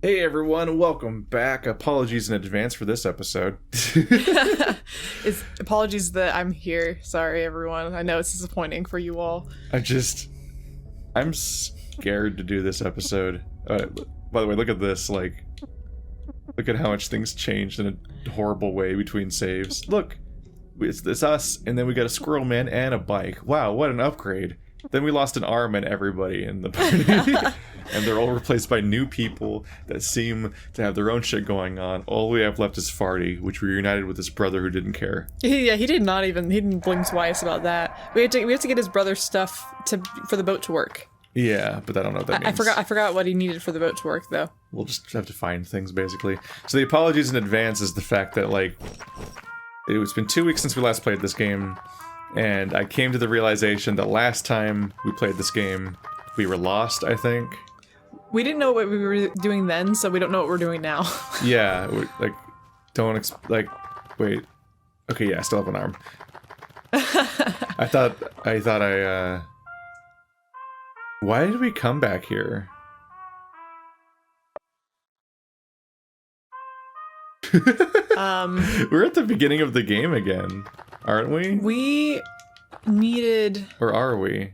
Hey everyone, welcome back. Apologies in advance for this episode. Apologies that I'm here. Sorry, everyone. I know it's disappointing for you all. I'm scared to do this episode. By the way, look at this. Look at how much things changed in a horrible way between saves. Look, it's us, and then we got a squirrel man and a bike. Wow, what an upgrade. Then we lost an arm and everybody in the party. And they're all replaced by new people that seem to have their own shit going on. All we have left is Farty, which we reunited with his brother who didn't care. Yeah, he didn't blink twice about that. We have to get his brother's stuff for the boat to work. Yeah, but I don't know what that means. I forgot what he needed for the boat to work, though. We'll just have to find things, basically. So the apologies in advance is the fact that, it's been 2 weeks since we last played this game, and I came to the realization that last time we played this game, we were lost, I think. We didn't know what we were doing then, so we don't know what we're doing now. Yeah, wait. Okay, yeah, I still have an arm. I thought why did we come back here? We're at the beginning of the game again, aren't we? We needed... Or are we?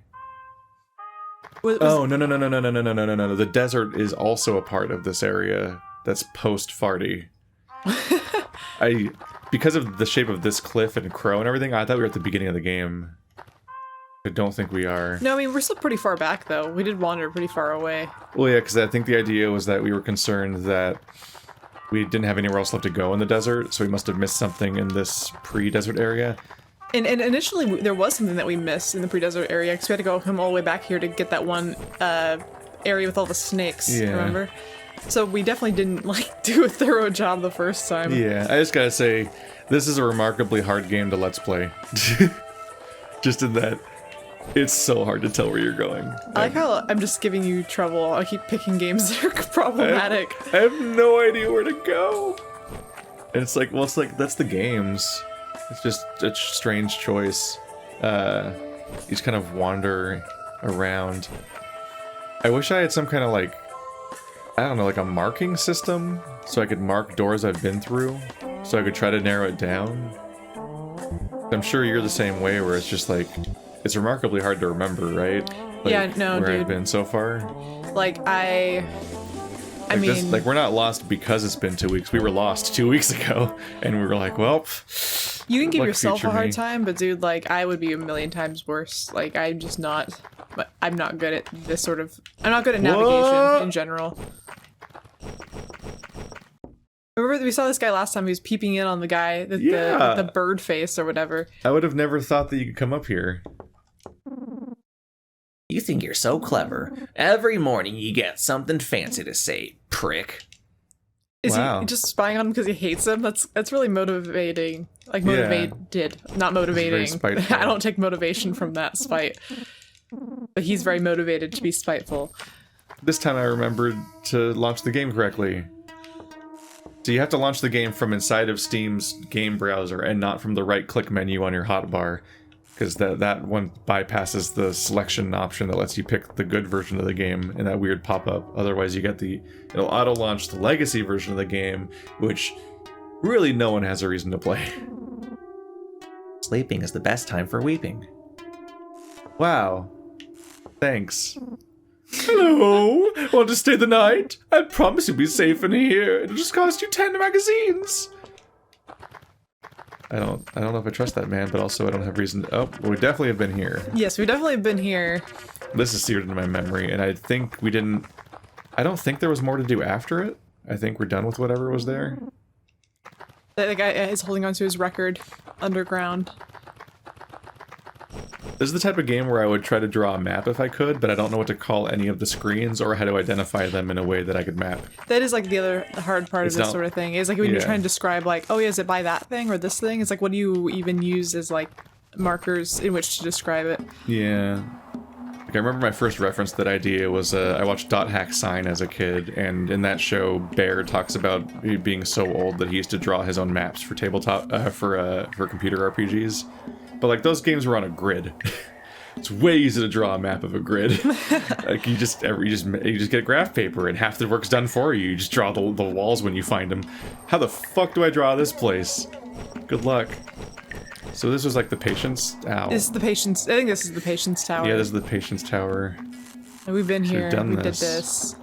No. The desert is also a part of this area that's post-Farty. Because of the shape of this cliff and crow and everything, I thought we were at the beginning of the game. I don't think we are. No, I mean, we're still pretty far back, though. We did wander pretty far away. Well, yeah, because I think the idea was that we were concerned that we didn't have anywhere else left to go in the desert, so we must have missed something in this pre-desert area. And initially, there was something that we missed in the pre-desert area, because we had to go all the way back here to get that one area with all the snakes, remember? So we definitely didn't, do a thorough job the first time. Yeah, I just gotta say, this is a remarkably hard game to Let's Play. Just in that, it's so hard to tell where you're going. I like how I'm just giving you trouble. I keep picking games that are problematic. I have no idea where to go. And it's like, that's the games. It's just a strange choice. You just kind of wander around. I wish I had some kind of a marking system so I could mark doors I've been through, so I could try to narrow it down. I'm sure you're the same way, where it's just it's remarkably hard to remember, right? Yeah, no, where dude. I've been so far. I mean... we're not lost because it's been 2 weeks. We were lost 2 weeks ago, and we were like, well... You can give yourself a hard time, but dude, I would be a million times worse. I'm just not... I'm not good at this sort of... I'm not good at navigation in general. Remember we saw this guy last time, he was peeping in on the guy, the bird face or whatever. I would have never thought that you could come up here. You think you're so clever. Every morning you get something fancy to say, prick. Is he just spying on him because he hates him? That's really motivating. Motivated, not motivating. I don't take motivation from that spite. But he's very motivated to be spiteful. This time I remembered to launch the game correctly. So you have to launch the game from inside of Steam's game browser and not from the right-click menu on your hotbar, because that one bypasses the selection option that lets you pick the good version of the game in that weird pop-up. Otherwise, you get it'll auto-launch the legacy version of the game, which really no one has a reason to play. Sleeping is the best time for weeping. Wow. Thanks. Hello! Want to stay the night? I promise you'll be safe in here. It'll just cost you 10 magazines. I don't know if I trust that man, but also I don't have reason to... Oh, well, we definitely have been here. Yes, we definitely have been here. This is seared into my memory, and I think we didn't... I don't think there was more to do after it. I think we're done with whatever was there. The guy is holding onto his record underground. This is the type of game where I would try to draw a map if I could, but I don't know what to call any of the screens or how to identify them in a way that I could map. That is the hard part of this sort of thing. Is when you're trying to describe is it by that thing or this thing? It's what do you even use as markers in which to describe it? Yeah. I remember my first reference to that idea was I watched Dot Hack Sign as a kid, and in that show, Bear talks about being so old that he used to draw his own maps for tabletop for computer RPGs. But those games were on a grid. It's way easy to draw a map of a grid. Like you just get graph paper and half the work's done for you. You just draw the walls when you find them. How the fuck do I draw this place? Good luck. So this was like the patience. Ow. This is the patience. I think this is the patience tower. Yeah, this is the patience tower. And we've been here. Done we this. did this.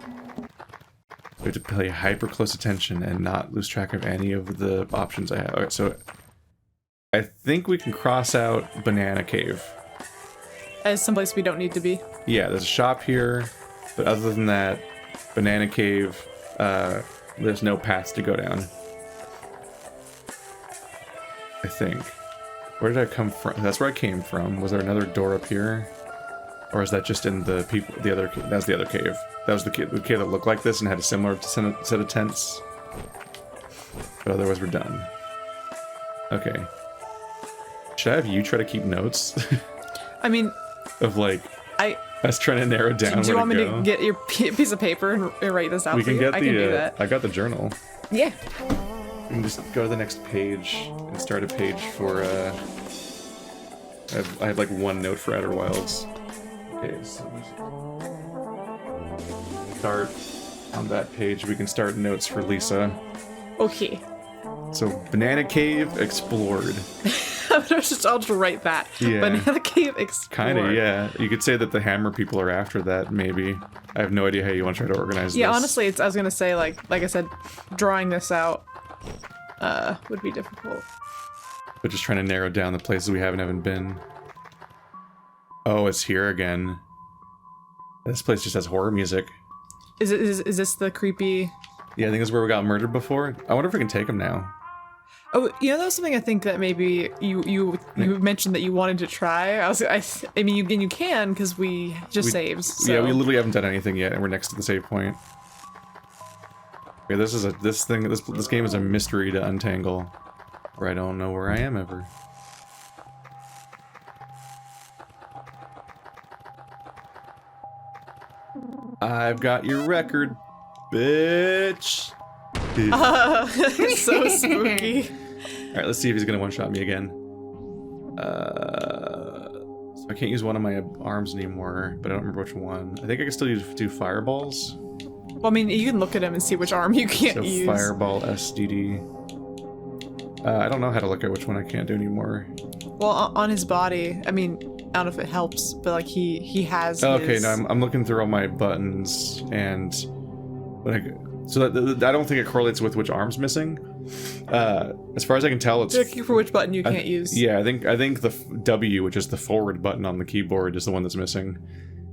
We have to pay hyper close attention and not lose track of any of the options I have. Alright, so I think we can cross out Banana Cave. As someplace we don't need to be. Yeah, there's a shop here, but other than that, Banana Cave, there's no paths to go down. I think. Where did I come from? That's where I came from. Was there another door up here? Or is that just in the people? That's the other cave. That was the cave that looked like this and had a similar set of tents. But otherwise, we're done. Okay. Should I have you try to keep notes? I mean, of like us trying to narrow down. Do you want me to get your piece of paper and write this out? We can get I can do that. I got the journal. Yeah. We can just go to the next page and start a page for. I have like one note for Outer Wilds. Okay, so start on that page. We can start notes for Lisa. Okay. So Banana Cave explored. I'll just write that. Yeah. Banana Cave explored. Kind of, yeah. You could say that the Hammer people are after that, maybe. I have no idea how you want to try to organize this. Yeah, honestly, I was gonna say like I said, drawing this out would be difficult. But just trying to narrow down the places we haven't been. Oh, it's here again. This place just has horror music. Is this the creepy? Yeah, I think this is where we got murdered before. I wonder if we can take him now. Oh, you know, that was something I think that maybe you mentioned that you wanted to try. I mean, you can because we saves. So. Yeah, we literally haven't done anything yet, and we're next to the save point. Okay, this game is a mystery to untangle, where I don't know where I am ever. I've got your record, bitch. So spooky. Alright, let's see if he's gonna one-shot me again. So I can't use one of my arms anymore, but I don't remember which one. I think I can still do fireballs. Well, I mean, you can look at him and see which arm you can't use. Fireball, SDD. I don't know how to look at which one I can't do anymore. Well, on his body, I mean, I don't know if it helps, but like he has. Oh, okay, no, I'm looking through all my buttons, and so that I don't think it correlates with which arm's missing. As far as I can tell, it's looking for which button you can't use. Yeah, I think the W, which is the forward button on the keyboard, is the one that's missing.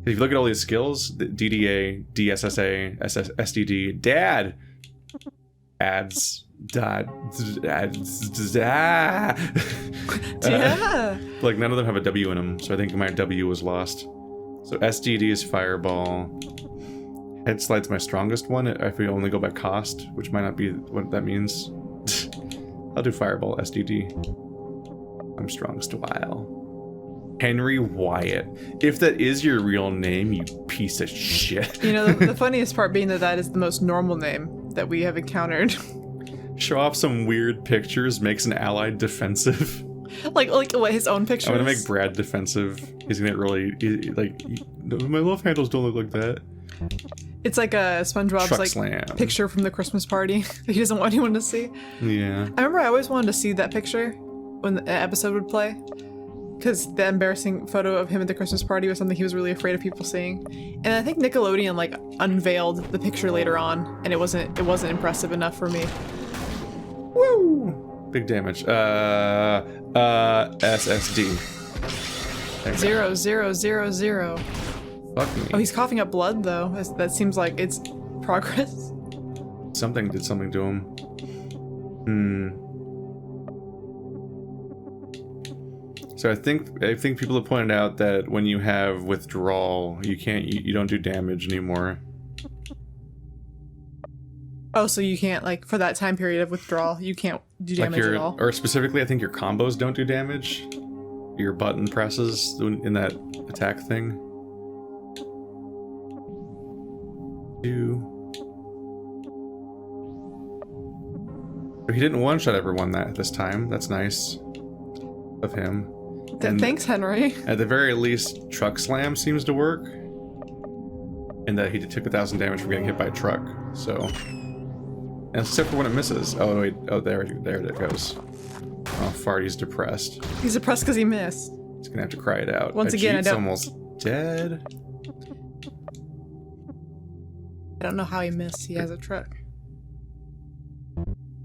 If you look at all these skills, the DDA, DSSA, SDD, Dad, ads. Yeah. Like none of them have a W in them, so I think my W was lost. So SDD is fireball. Head slide's my strongest one if we only go by cost, which might not be what that means. I'll do fireball, SDD. I'm strongest while. Henry Wyatt. If that is your real name, you piece of shit. You know, the funniest part being that is the most normal name that we have encountered. Show off some weird pictures, makes an ally defensive. Like what, his own pictures? I'm gonna make Brad defensive. He's gonna get really, my love handles don't look like that. It's like a SpongeBob's Truck like slam. Picture from the Christmas party that he doesn't want anyone to see. Yeah. I remember I always wanted to see that picture when the episode would play, because the embarrassing photo of him at the Christmas party was something he was really afraid of people seeing. And I think Nickelodeon like unveiled the picture later on, and it wasn't impressive enough for me. Woo! Big damage. SSD. 0, 0, 0, 0. Fuck me. Oh, he's coughing up blood though. That seems like it's progress. Something did something to him. So I think people have pointed out that when you have withdrawal, you don't do damage anymore. Oh, so you can't, like, for that time period of withdrawal, you can't do damage at all? Or specifically, I think your combos don't do damage. Your button presses in that attack thing. He didn't one-shot everyone this time. That's nice of him. Thanks, Henry. At the very least, truck slam seems to work. And that he took 1,000 damage from getting hit by a truck, so... And except for when it misses. Oh, wait. Oh, there it goes. Oh, Farty's depressed. He's depressed because he missed. He's gonna have to cry it out. Once again, I don't... almost dead. I don't know how he missed. He has a truck.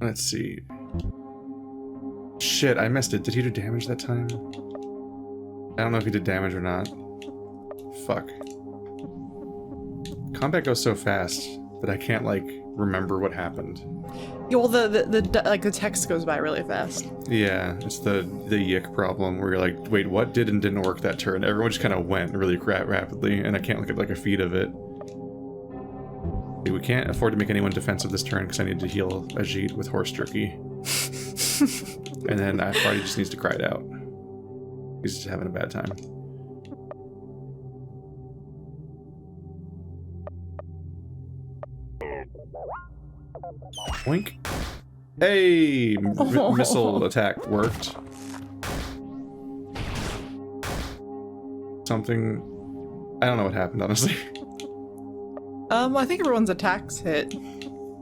Let's see. Shit, I missed it. Did he do damage that time? I don't know if he did damage or not. Fuck. Combat goes so fast that I can't, like, remember what happened. Yeah, well, the text goes by really fast. Yeah, it's the yick problem where you're like, wait, what did and didn't work that turn? Everyone just kind of went really rapidly, and I can't look at, like, a feed of it. We can't afford to make anyone defensive this turn because I need to heal Ajit with horse jerky. And then Farty just needs to cry it out. He's just having a bad time. Boink. Hey! Missile attack worked. Something... I don't know what happened, honestly. I think everyone's attacks hit.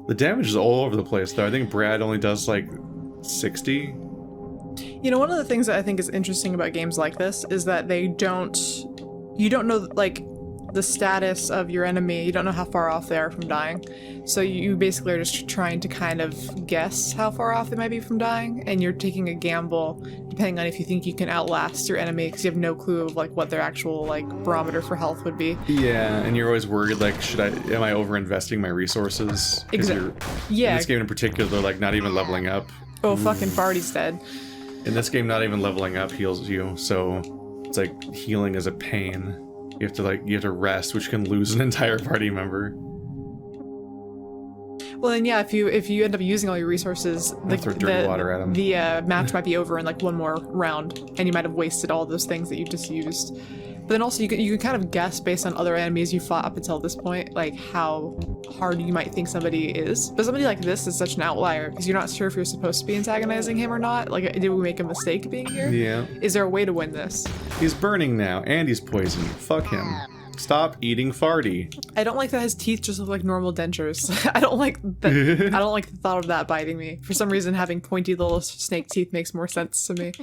The damage is all over the place, though. I think Brad only does, like, 60. You know, one of the things that I think is interesting about games like this is that they don't... You don't know, like, the status of your enemy. You don't know how far off they are from dying. So you basically are just trying to kind of guess how far off they might be from dying, and you're taking a gamble depending on if you think you can outlast your enemy, because you have no clue of, like, what their actual, like, barometer for health would be. Yeah, and you're always worried, like, am I over-investing my resources? Exactly. Yeah. In this game in particular, they're, like, not even leveling up. Oh, fucking Farty's dead. In this game, not even leveling up heals you, so it's like healing is a pain. You have to rest, which can lose an entire party member. Well, then, yeah, if you end up using all your resources, throw dirty water at 'em. The match might be over in, like, one more round, and you might have wasted all those things that you just used. But then also, you can kind of guess based on other enemies you fought up until this point, like, how hard you might think somebody is. But somebody like this is such an outlier, because you're not sure if you're supposed to be antagonizing him or not. Like, did we make a mistake being here? Yeah. Is there a way to win this? He's burning now, and he's poisoned. Fuck him. Stop eating Farty. I don't like that his teeth just look like normal dentures. I don't like that. I don't like the thought of that biting me. For some reason, having pointy little snake teeth makes more sense to me.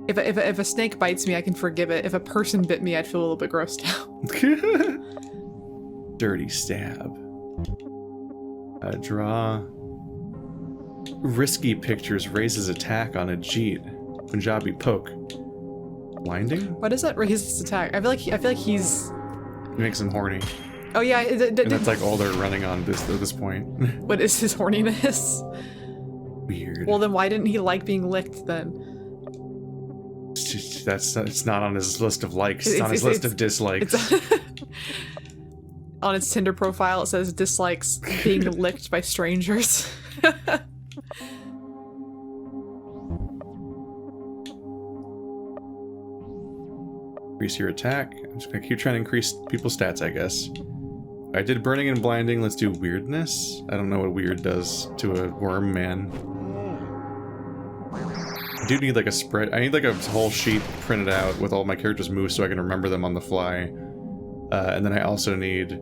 If a snake bites me, I can forgive it. If a person bit me, I'd feel a little bit grossed out. Dirty stab. Draw. Risky pictures raises attack on Ajit. Punjabi poke. Blinding? Why does that raise his attack? I feel like he's... It makes him horny. Oh yeah, and that's like all they're running on at this point. What is his horniness? Weird. Well, then why didn't he like being licked then? It's not on his list of likes. It's on his list of dislikes. On its Tinder profile, it says dislikes being licked by strangers. Increase your attack. I'm just gonna keep trying to increase people's stats, I guess. I did burning and blinding. Let's do weirdness. I don't know what weird does to a worm man. I do need like a spread. I need like a whole sheet printed out with all my characters' moves so I can remember them on the fly. And then I also need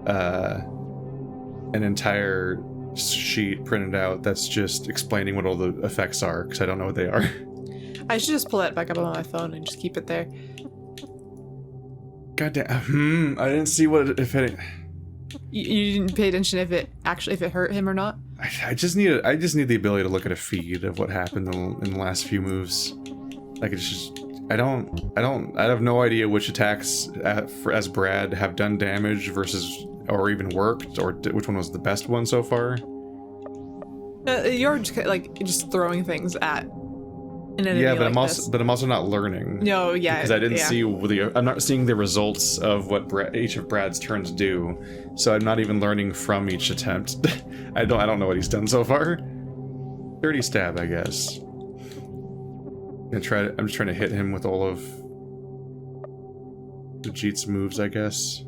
an entire sheet printed out that's just explaining what all the effects are, because I don't know what they are. I should just pull that back up on my phone and just keep it there. Goddamn. I didn't see what if it. You didn't pay attention if it hurt him or not? I just need the ability to look at a feed of what happened in the last few moves. Like it's just I have no idea which attacks as Brad have done damage versus or even worked, or which one was the best one so far. You're just throwing things at. Yeah, but I'm also not learning. No, yeah, because I didn't see I'm not seeing the results of what each of Brad's turns do, so I'm not even learning from each attempt. I don't know what he's done so far. 30 stab, I guess. I'm just trying to hit him with all of Ajit's moves, I guess.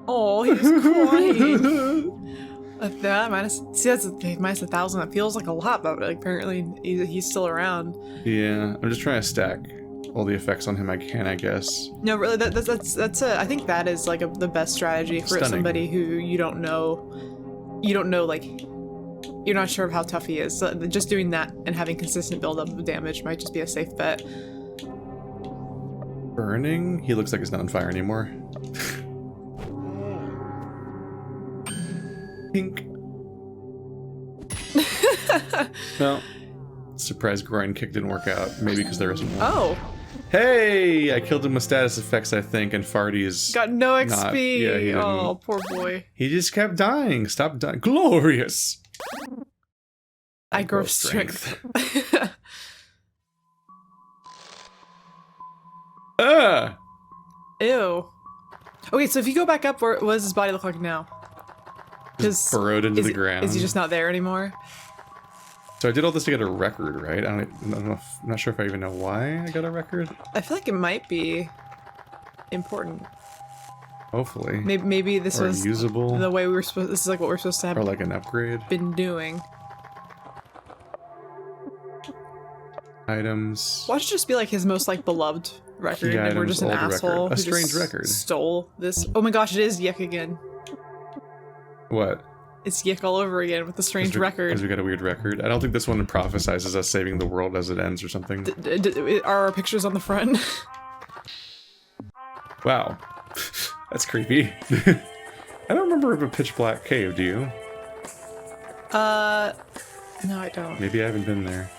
Oh, he's crying. That minus, see, that's minus 1,000. That feels like a lot, but like apparently he's still around. Yeah, I'm just trying to stack all the effects on him I can, I guess. No, really, that's I think that is like the best strategy for somebody who you don't know, like, you're not sure of how tough he is. So just doing that and having consistent buildup of damage might just be a safe bet. Burning? He looks like he's not on fire anymore. Pink. No. Surprise groin kick didn't work out. Maybe because there isn't one. Oh. Hey! I killed him with status effects, I think, and Farty's got no XP. Not, yeah, he didn't. Oh, poor boy. He just kept dying. Stop dying. Glorious! I grow strength. Ew. Okay, so if you go back up, what does his body look like now? Just burrowed into the ground. Is he just not there anymore? So I did all this to get a record, right? I don't know I'm not sure if I even know why I got a record. I feel like it might be important. Hopefully. Maybe this was usable. The way we were supposed. This is like what we're supposed to have. Or like an upgrade. Been doing. Items. Watch it just be like his most like beloved record, and we're just an asshole a strange record. Stole this. Oh my gosh, it is Yick again. What? It's Yick all over again with the strange record. Because we got a weird record. I don't think this one prophesizes us saving the world as it ends or something. Are our pictures on the front? Wow. That's creepy. I don't remember of a pitch black cave, do you? No, I don't. Maybe I haven't been there.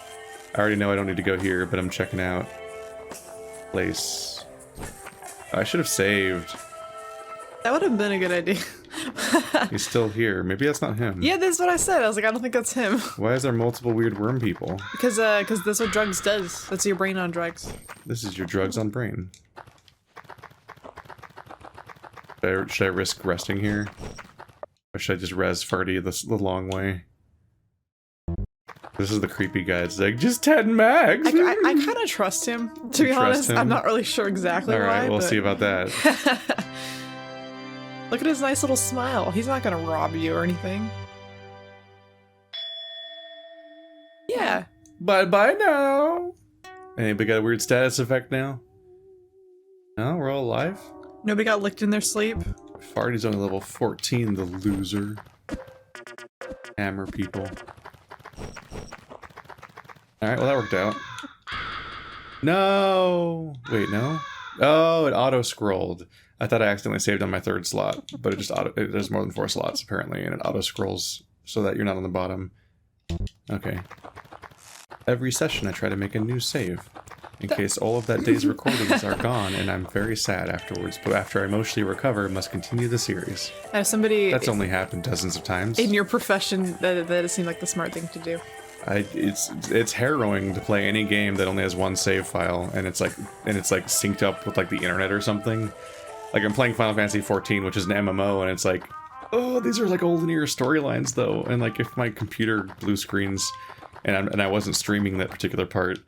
I already know I don't need to go here, but I'm checking out place. I should have saved. That would have been a good idea. He's still here. Maybe that's not him. Yeah, that's what I said. I was like, I don't think that's him. Why is there multiple weird worm people? Because that's what drugs does. That's your brain on drugs. This is your drugs on brain. Should I risk resting here? Or should I just res Farty the long way? This is the creepy guy. It's like, just 10 mags! I kind of trust him, to be honest. I'm not really sure exactly why. Alright, we'll see about that. Look at his nice little smile. He's not gonna rob you or anything. Yeah. Bye-bye now! Anybody got a weird status effect now? No, we're all alive? Nobody got licked in their sleep? Farty's only level 14, the loser. Hammer people. Alright, well that worked out. No! Wait, no? Oh, it auto-scrolled. I thought I accidentally saved on my third slot, but it just there's more than 4 slots apparently, and it auto-scrolls so that you're not on the bottom. Okay. Every session I try to make a new save, in case all of that day's recordings are gone, and I'm very sad afterwards, but after I emotionally recover, must continue the series. As somebody... That's only happened dozens of times. In your profession, that seemed like the smart thing to do. It's harrowing to play any game that only has one save file, and it's like synced up with like the internet or something. Like I'm playing Final Fantasy XIV, which is an MMO, and it's like, oh, these are like old linear storylines though. And like if my computer blue screens, and I wasn't streaming that particular part,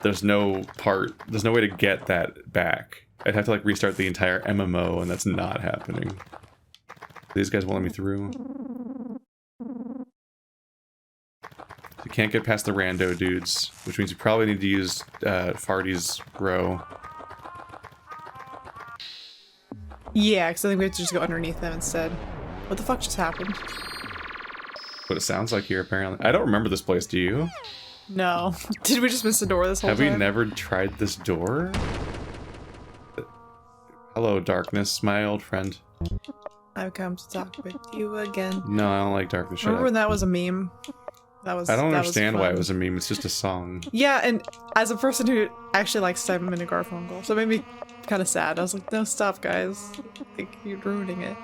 there's no way to get that back. I'd have to like restart the entire MMO, and that's not happening. These guys won't let me through. You can't get past the rando dudes, which means you probably need to use Farty's row. Yeah, because I think we have to just go underneath them instead. What the fuck just happened? What it sounds like here, apparently. I don't remember this place, do you? No. Did we just miss the door this whole time? Have we never tried this door? Hello, darkness, my old friend. I've come to talk with you again. No, I don't like darkness. Remember when that was a meme? I don't understand why it was a meme. It's just a song. Yeah, and as a person who actually likes Simon and Garfunkel, so it made me kind of sad. I was like, no, stop, guys. Like, you're ruining it.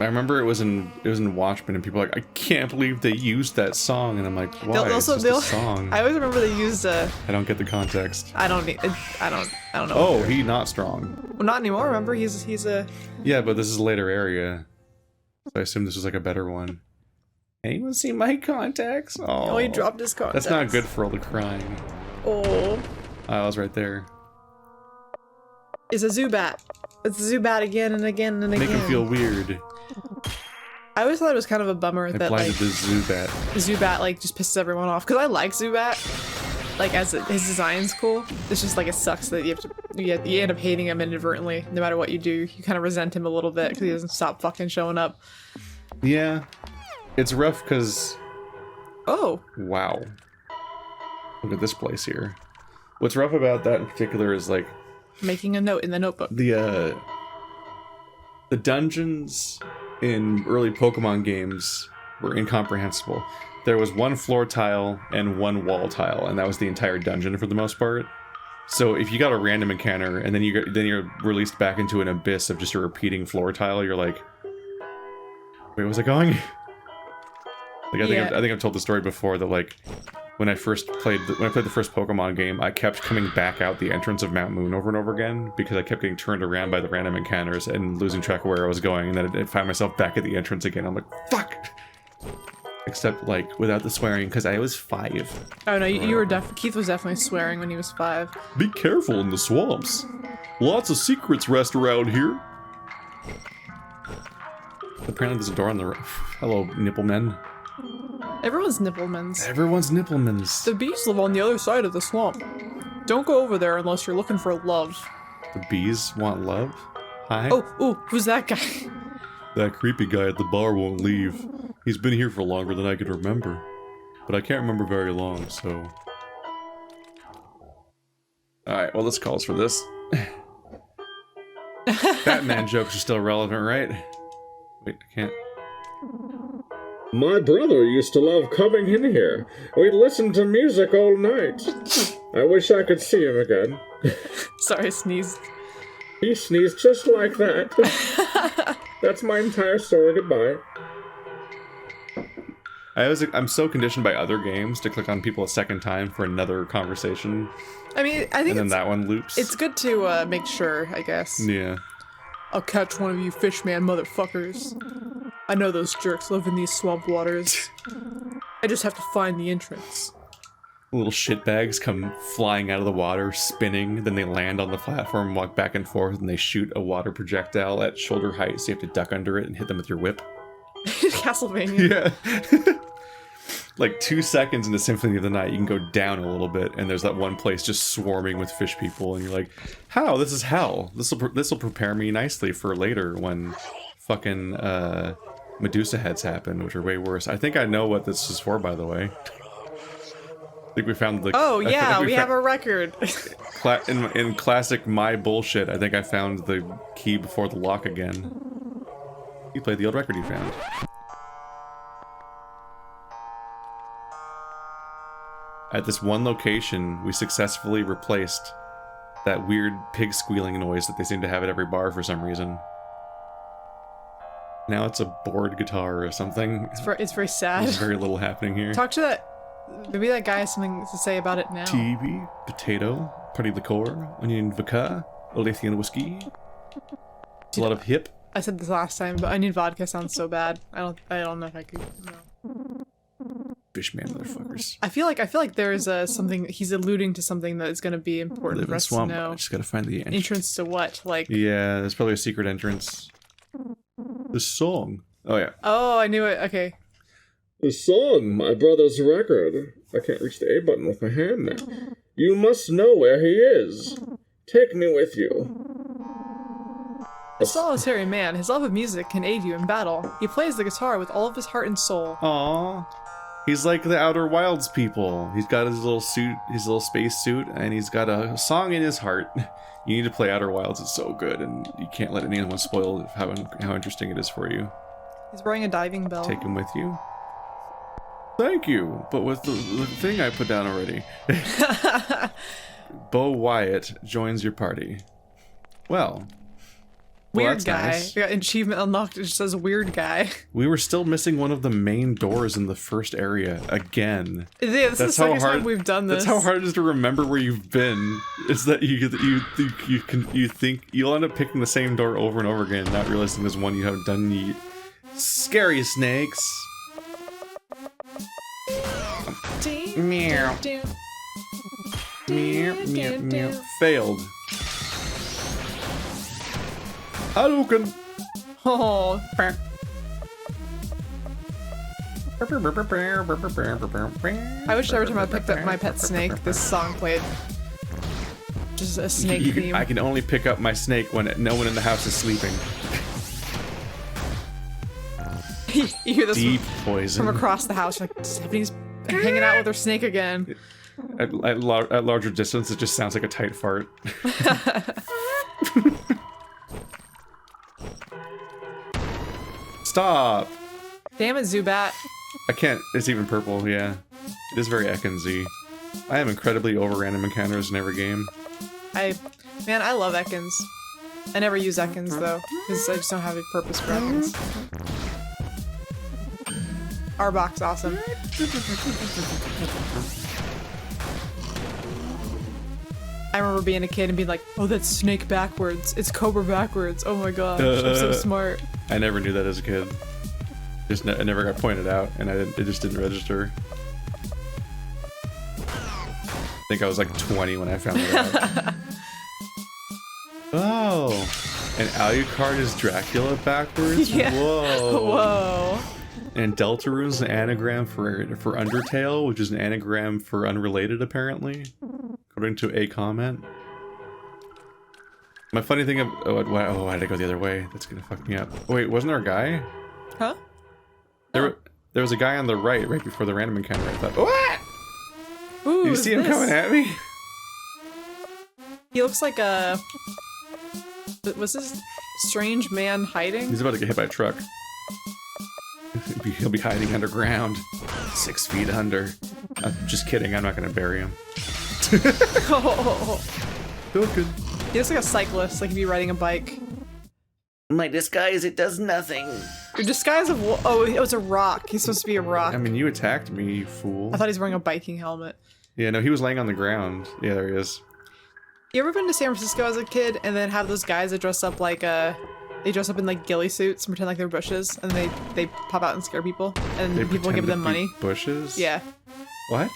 I remember it was in Watchmen, and people were like, I can't believe they used that song, and I'm like, why? It's just a song. I always remember they used I don't get the context. I don't know. Oh, he's not strong. Well, not anymore. Remember, he's a. Yeah, but this is a later area, so I assume this was like a better one. Anyone see my contacts? Oh, he dropped his contacts. That's not good for all the crying. Oh. I was right there. Is a Zubat. It's Zubat again and again and again. Make him feel weird. I always thought it was kind of a bummer that like the Zubat. Zubat like just pisses everyone off because I like Zubat. Like his design's cool. It's just like it sucks that you end up hating him inadvertently. No matter what you do, you kind of resent him a little bit because he doesn't stop fucking showing up. Yeah, it's rough because. Oh. Wow. Look at this place here. What's rough about that in particular is like making a note in the notebook. The dungeons in early Pokemon games were incomprehensible. There was one floor tile and one wall tile, and that was the entire dungeon for the most part. So if you got a random encounter and then you're released back into an abyss of just a repeating floor tile, you're like, wait, was I going? Like I think I've told the story before that like when I played the first Pokemon game, I kept coming back out the entrance of Mount Moon over and over again because I kept getting turned around by the random encounters and losing track of where I was going, and then I'd find myself back at the entrance again. I'm like, fuck! Except, like, without the swearing, because I was 5. Oh no, you were Keith was definitely swearing when he was 5. Be careful in the swamps. Lots of secrets rest around here. Apparently there's a door on the Hello, Nipplemen. Everyone's Nipplemans. Everyone's Nipplemans. The bees live on the other side of the swamp. Don't go over there unless you're looking for love. The bees want love? Hi? Oh, who's that guy? That creepy guy at the bar won't leave. He's been here for longer than I could remember. But I can't remember very long, so... Alright, well this calls for this. Batman jokes are still relevant, right? Wait, I can't... My brother used to love coming in here. We'd listen to music all night. I wish I could see him again. Sorry, I sneezed. He sneezed just like that. That's my entire story. Goodbye. I'm so conditioned by other games to click on people a second time for another conversation. I mean, I think and then that one loops. It's good to make sure, I guess. Yeah. I'll catch one of you fishman motherfuckers. I know those jerks live in these swamp waters. I just have to find the entrance. Little shitbags come flying out of the water, spinning, then they land on the platform, walk back and forth, and they shoot a water projectile at shoulder height, so you have to duck under it and hit them with your whip. Castlevania. Yeah. Like 2 seconds into Symphony of the Night, you can go down a little bit, and there's that one place just swarming with fish people, and you're like, how? This is hell. This will prepare me nicely for later when fucking Medusa heads happen, which are way worse. I think I know what this is for, by the way. I think we found the... Oh, yeah, we have a record. In classic my bullshit, I think I found the key before the lock again. You played the old record you found. At this one location, we successfully replaced that weird pig squealing noise that they seem to have at every bar for some reason. Now it's a board guitar or something. It's very sad. There's very little happening here. Talk to that... Maybe that guy has something to say about it now. TV, potato, party liqueur, onion vodka, Lithian whiskey. It's a lot of hip. I said this last time, but onion vodka sounds so bad. I don't know if I could. No. Fishman motherfuckers. I feel like there is something he's alluding to, something that is going to be important for us to know. I just gotta find the entrance to what? Like yeah, there's probably a secret entrance. The song. Oh yeah. Oh, I knew it. Okay. The song, my brother's record. I can't reach the A button with my hand now. You must know where he is. Take me with you. A solitary man, his love of music can aid you in battle. He plays the guitar with all of his heart and soul. Aww. He's like the Outer Wilds people. He's got his little suit, his little space suit, and he's got a song in his heart. You need to play Outer Wilds, it's so good, and you can't let anyone spoil how interesting it is for you. He's wearing a diving bell. Take him with you. Thank you, but with the thing I put down already. Bo Wyatt joins your party. Well, weird guy. Nice. We got achievement unlocked. It just says weird guy. We were still missing one of the main doors in the first area again. Yeah, this is the second time we've done this. That's how hard it is to remember where you've been. Is that you think you'll end up picking the same door over and over again, not realizing there's one you haven't done yet. Scary snakes. Meow. Meow, meow, meow. Failed. Hadouken! Oh. I wish every time I picked up my pet snake, this song played. Just a snake theme. I can only pick up my snake when no one in the house is sleeping. You hear this Deep poison. from across the house. Like, Stephanie's hanging out with her snake again. At larger distance, it just sounds like a tight fart. Stop! Damn it, Zubat. I can't. It's even purple, yeah. It is very Ekans-y. I have incredibly over random encounters in every game. Man, I love Ekans. I never use Ekans, though, because I just don't have a purpose for Ekans. Arbok's awesome. I remember being a kid and being like, oh, that's snake backwards. It's cobra backwards. Oh my gosh, I'm so smart. I never knew that as a kid. I never got pointed out, and it just didn't register. I think I was like 20 when I found it out. Oh, and Alucard is Dracula backwards? Yeah. Whoa. Whoa. And Deltarune is an anagram for Undertale, which is an anagram for unrelated, apparently, according to a comment. My funny thing of why did I go the other way? That's gonna fuck me up. Wait, wasn't there a guy? Huh? There was a guy on the right before the random encounter. I thought, what? Ooh, Did you see him coming at me? He looks like a... Was this strange man hiding? He's about to get hit by a truck. He'll be hiding underground, 6 feet under. I'm just kidding. I'm not gonna bury him. Oh. Good. He looks like a cyclist, like he'd be riding a bike. My disguise, it does nothing. Your disguise of oh, it was a rock. He's supposed to be a rock. I mean, you attacked me, you fool. I thought he was wearing a biking helmet. Yeah, no, he was laying on the ground. Yeah, there he is. You ever been to San Francisco as a kid and then have those guys that dress up like they dress up in like ghillie suits and pretend like they're bushes and they pop out and scare people and They people pretend give to them be money? Bushes? Yeah. What?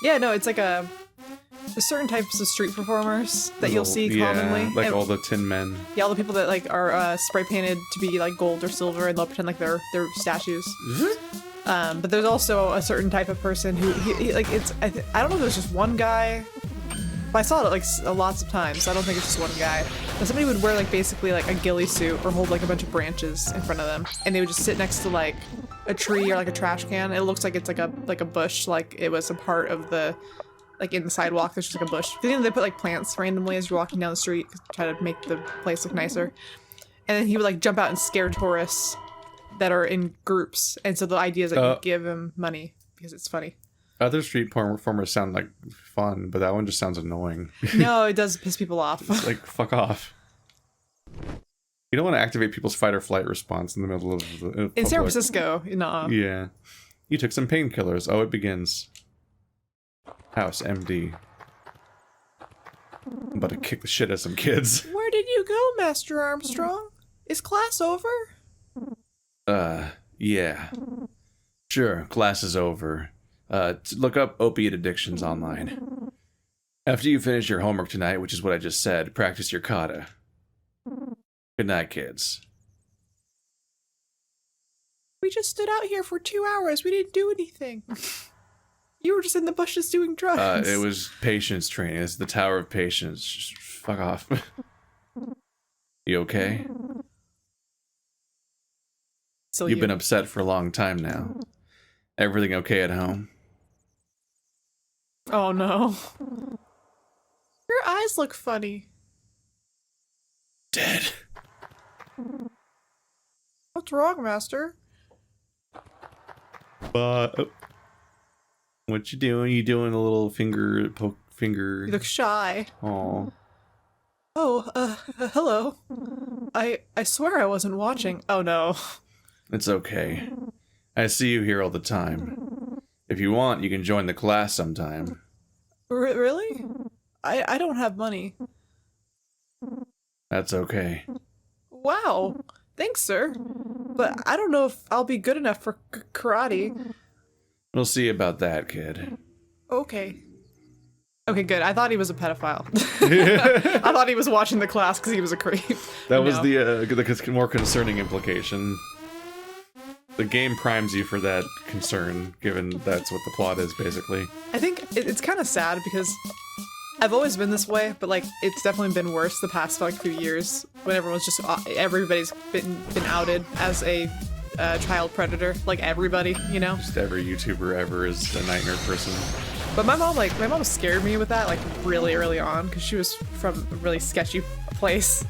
Yeah, no, it's like there's certain types of street performers that you'll see commonly. Like and, all the Tin Men. yeah, all the people that like are spray painted to be like gold or silver and they'll pretend like they're statues. But there's also a certain type of person who he like it's I don't know if there's just one guy, but I saw it like lots of times. So I don't think it's just one guy. But somebody would wear like basically like a ghillie suit or hold like a bunch of branches in front of them, and they would just sit next to like a tree or like a trash can. It looks like it's like a bush, like it was a part of the like in the sidewalk. There's just like a bush. They put like plants randomly as you're walking down the street to try to make the place look nicer. And then he would like jump out and scare tourists that are in groups. And so the idea is that you give him money because it's funny. Other street performers sound like fun, but that one just sounds annoying. No, it does piss people off. It's like, fuck off. You don't want to activate people's fight or flight response in the middle of the in San Francisco, no. Yeah. You took some painkillers. Oh, it begins. House MD. I'm about to kick the shit out of some kids. Where did you go, Master Armstrong? Is class over? Yeah. Sure, class is over. Look up opiate addictions online. After you finish your homework tonight, which is what I just said, practice your kata. Good night, kids. We just stood out here for 2 hours. We didn't do anything. You were just in the bushes doing drugs. It was patience training. It's the Tower of Patience. Just fuck off. You okay? So You've been upset for a long time now. Everything okay at home? Oh no. Your eyes look funny. Dead. What's wrong, Master? What you doing? You doing a little finger poke finger? You look shy. Aw. Oh, hello. I swear I wasn't watching. Oh no. It's okay. I see you here all the time. If you want, you can join the class sometime. Really? I don't have money. That's okay. Wow. Thanks, sir. But I don't know if I'll be good enough for karate. We'll see about that, kid. Okay. Okay, good. I thought he was a pedophile. I thought he was watching the class because he was a creep. That was the more concerning implication. The game primes you for that concern, given that's what the plot is, basically. I think it's kind of sad because I've always been this way, but like it's definitely been worse the past like few years when everybody's been outed as a child predator, like everybody, you know. Just every YouTuber ever is a nightmare person. But my mom scared me with that like really early on because she was from a really sketchy place,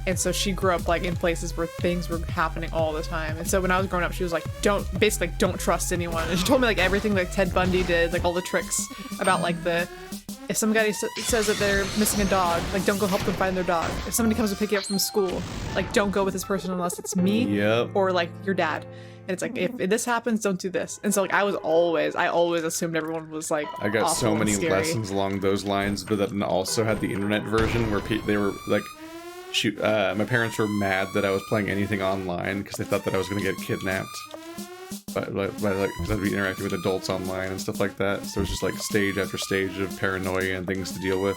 and so she grew up like in places where things were happening all the time. And so when I was growing up, she was like, don't trust anyone. And she told me like everything like Ted Bundy did, like all the tricks about like if somebody says that they're missing a dog, like don't go help them find their dog. If somebody comes to pick you up from school, like don't go with this person unless it's me or like your dad. And it's like, if this happens, don't do this. And so like I always assumed everyone was like I got so many lessons along those lines, but then also had the internet version where they were like, shoot, my parents were mad that I was playing anything online because they thought that I was going to get kidnapped. But because I'd be interacting with adults online and stuff like that. So it was just like stage after stage of paranoia and things to deal with.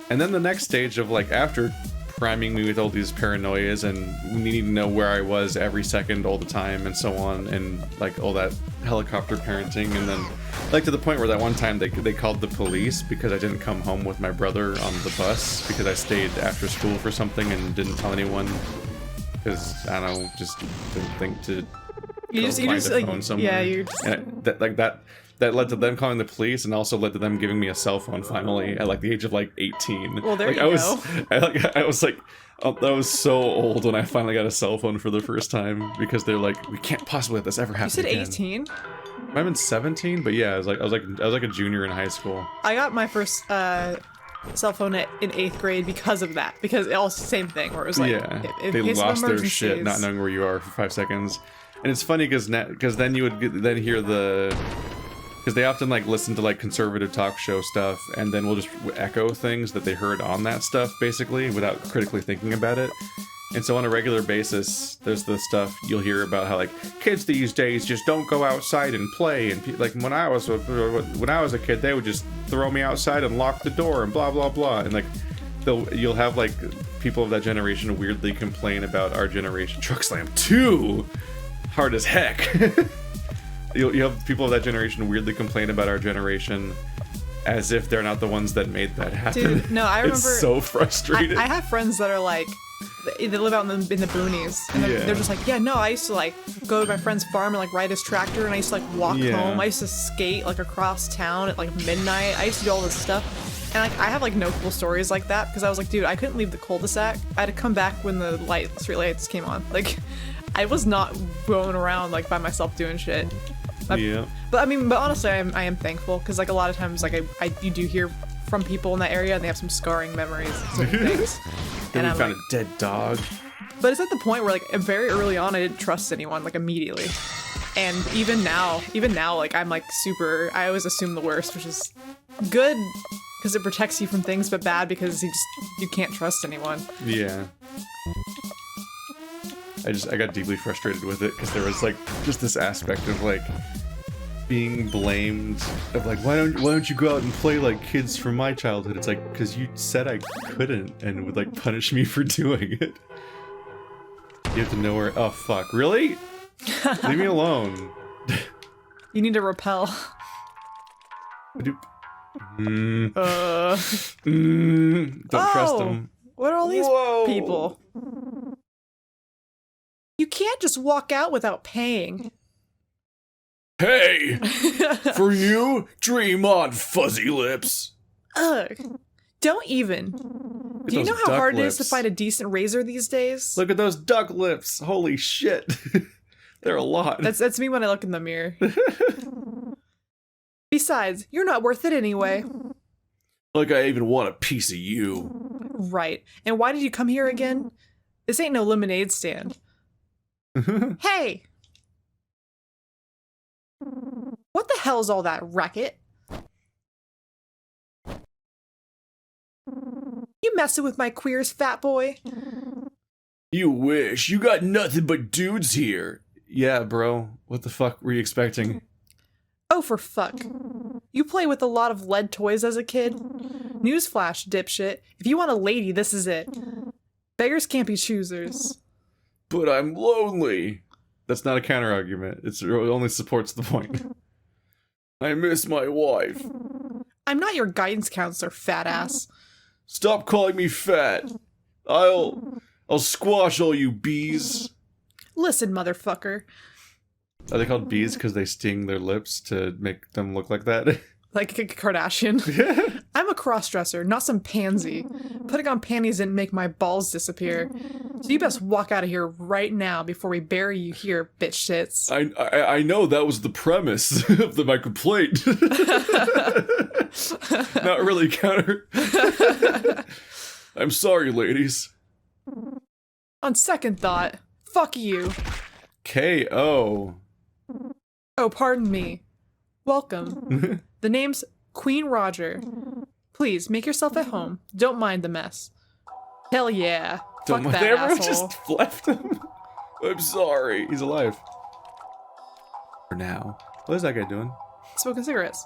And then the next stage of like after priming me with all these paranoias and needing to know where I was every second all the time and so on, and like all that helicopter parenting, and then like to the point where that one time they called the police because I didn't come home with my brother on the bus because I stayed after school for something and didn't tell anyone because I don't know, just didn't think to find a phone somewhere. Yeah, That led to them calling the police and also led to them giving me a cell phone finally at like the age of like 18. Well, there like, you go. I was like, I was so old when I finally got a cell phone for the first time because they're like, we can't possibly let this ever happen. You said again. 18? Might have been 17, but yeah, I was like a junior in high school. I got my first cell phone in 8th grade because of that. Because it also same thing where it was like, they lost their shit not knowing where you are for 5 seconds. And it's funny because then you would then hear because they often like listen to like conservative talk show stuff and then we'll just echo things that they heard on that stuff basically without critically thinking about it. And so on a regular basis, there's the stuff you'll hear about how like kids these days just don't go outside and play, and like when I was a kid, they would just throw me outside and lock the door and blah blah blah, and like you'll have like people of that generation weirdly complain about our generation. Truck Slam 2, hard as heck. You have people of that generation weirdly complain about our generation as if they're not the ones that made that happen. Dude, no, I remember. It's so frustrating. I have friends that are like, they live out in the boonies, and they're just like, yeah, no, I used to like go to my friend's farm and like ride his tractor, and I used to like walk home. I used to skate like across town at like midnight. I used to do all this stuff. And like I have like no cool stories like that because I was like, dude, I couldn't leave the cul-de-sac. I had to come back when the street lights came on. Like, I was not going around like by myself doing shit. But honestly, I am thankful because like a lot of times like you do hear from people in that area and they have some scarring memories of certain things. Then we found a dead dog. But it's at the point where like very early on I didn't trust anyone like immediately, and even now like I'm like I always assume the worst, which is good because it protects you from things, but bad because you can't trust anyone. Yeah. I got deeply frustrated with it because there was like just this aspect of like being blamed of like why don't you go out and play like kids from my childhood. It's like because you said I couldn't and would like punish me for doing it. You have to know where. Oh fuck! Really? Leave me alone. You need to repel. Don't trust them. What are all these people? You can't just walk out without paying. Hey! For you, dream on, fuzzy lips. Ugh. Don't even. Do you know how hard it is to find a decent razor these days? Look at those duck lips. Holy shit. They're a lot. That's me when I look in the mirror. Besides, you're not worth it anyway. Like I even want a piece of you. Right. And why did you come here again? This ain't no lemonade stand. Hey! What the hell's all that racket? You messing with my queers, fat boy? You wish. You got nothing but dudes here. Yeah, bro. What the fuck were you expecting? Oh, for fuck. You play with a lot of lead toys as a kid? Newsflash, dipshit. If you want a lady, this is it. Beggars can't be choosers. But I'm lonely. That's not a counter-argument. It only supports the point. I miss my wife. I'm not your guidance counselor, fat ass. Stop calling me fat. I'll squash all you bees. Listen, motherfucker. Are they called bees because they sting their lips to make them look like that? Like a Kardashian. I'm a cross-dresser, not some pansy. Putting on panties didn't make my balls disappear. So you best walk out of here right now before we bury you here, bitch tits. I know that was the premise of my complaint. Not really counter. I'm sorry, ladies. On second thought, fuck you. K.O. Oh, pardon me. Welcome. The name's Queen Roger. Please, make yourself at home. Don't mind the mess. Hell yeah. Fuck that Everyone asshole. just left him. I'm sorry. He's alive. For now. What is that guy doing? Smoking cigarettes.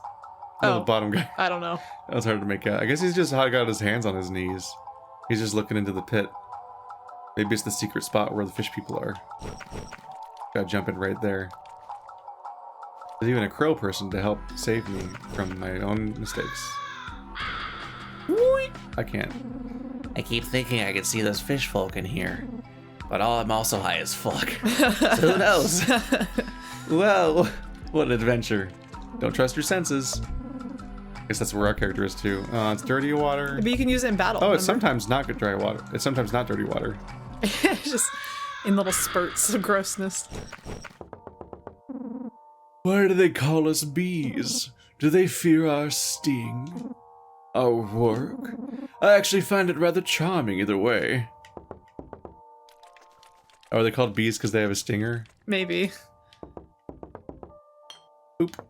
No, the bottom guy. I don't know. That was hard to make out. I guess he's just got his hands on his knees. He's just looking into the pit. Maybe it's the secret spot where the fish people are. Gotta jump in right there. There's even a crow person to help save me from my own mistakes. I can't. I keep thinking I can see those fish folk in here. But I'm also high as fuck. So who knows? Well, what an adventure. Don't trust your senses. I guess that's where our character is too. It's dirty water. But you can use it in battle. Oh, it's sometimes not good dry water. It's sometimes not dirty water. Just in little spurts of grossness. Why do they call us bees? Do they fear our sting? Our work? I actually find it rather charming either way. Oh, are they called bees because they have a stinger? Maybe. Oop.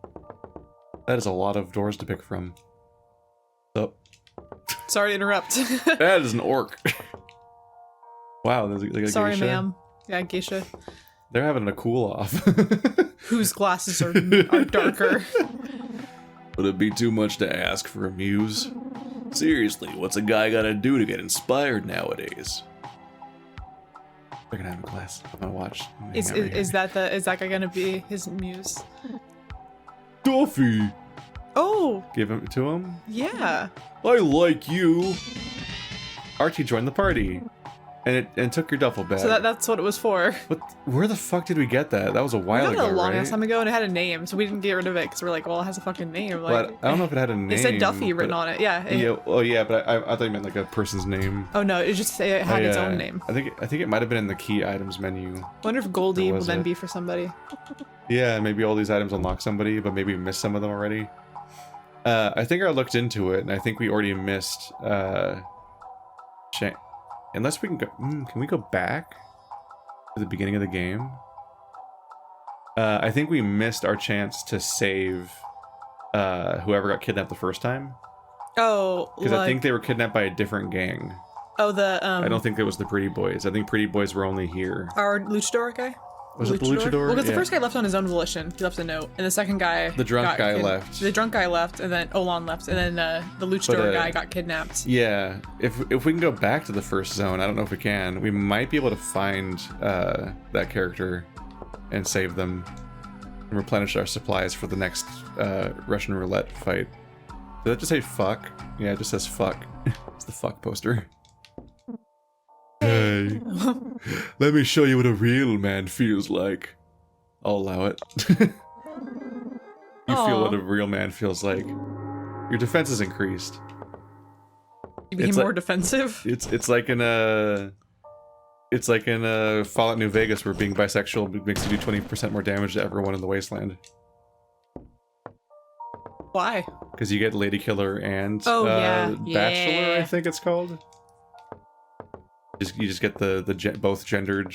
That is a lot of doors to pick from. Oh. Sorry to interrupt. That is an orc. Wow, there's like a Sorry, geisha. ma'am. Yeah, geisha. They're having a cool off. Whose glasses are darker. Would it be too much to ask for a muse? Seriously, what's a guy gotta do to get inspired nowadays? They're gonna have a class. I'm gonna watch. Is that guy gonna be his muse? Duffy! Oh! Give him to him? Yeah. I like you! Archie joined the party. And took your duffel bag. So that's what it was for. Where the fuck did we get that? That was a while ago, We got it a long right? ass time ago, and it had a name, so we didn't get rid of it because we're like, well, it has a fucking name. Like, But I don't know if it had a name. It said Duffy written on it. Yeah. Yeah. Oh yeah, but I thought you meant like a person's name. Oh no, it had its own name. I think it might have been in the key items menu. Wonder if Goldie will was then it? be for somebody. Yeah, maybe all these items unlock somebody, but maybe we missed some of them already. I think I looked into it, and I think we already missed. Unless we can go. Can we go back to the beginning of the game? I think we missed our chance to save whoever got kidnapped the first time. Oh, Because I think they were kidnapped by a different gang. Oh, the I don't think it was the Pretty Boys. I think Pretty Boys were only here. our luchador guy. Was it the luchador? Well, because the Yeah. first guy left on his own volition. He left a note, and the second guy, The drunk guy left. The drunk guy left, and then Olan left, and then the luchador guy got kidnapped. Yeah, if we can go back to the first zone, I don't know if we can. We might be able to find that character and save them and replenish our supplies for the next Russian roulette fight. Did that just say fuck? Yeah, it just says fuck. It's the fuck poster. Hey, let me show you what a real man feels like. I'll allow it. You feel what a real man feels like. Your defense is increased. You became more defensive. It's like in Fallout New Vegas where being bisexual makes you do 20% more damage to everyone in the wasteland. Why? Because you get Lady Killer and Bachelor, I think it's called. You just get the both gendered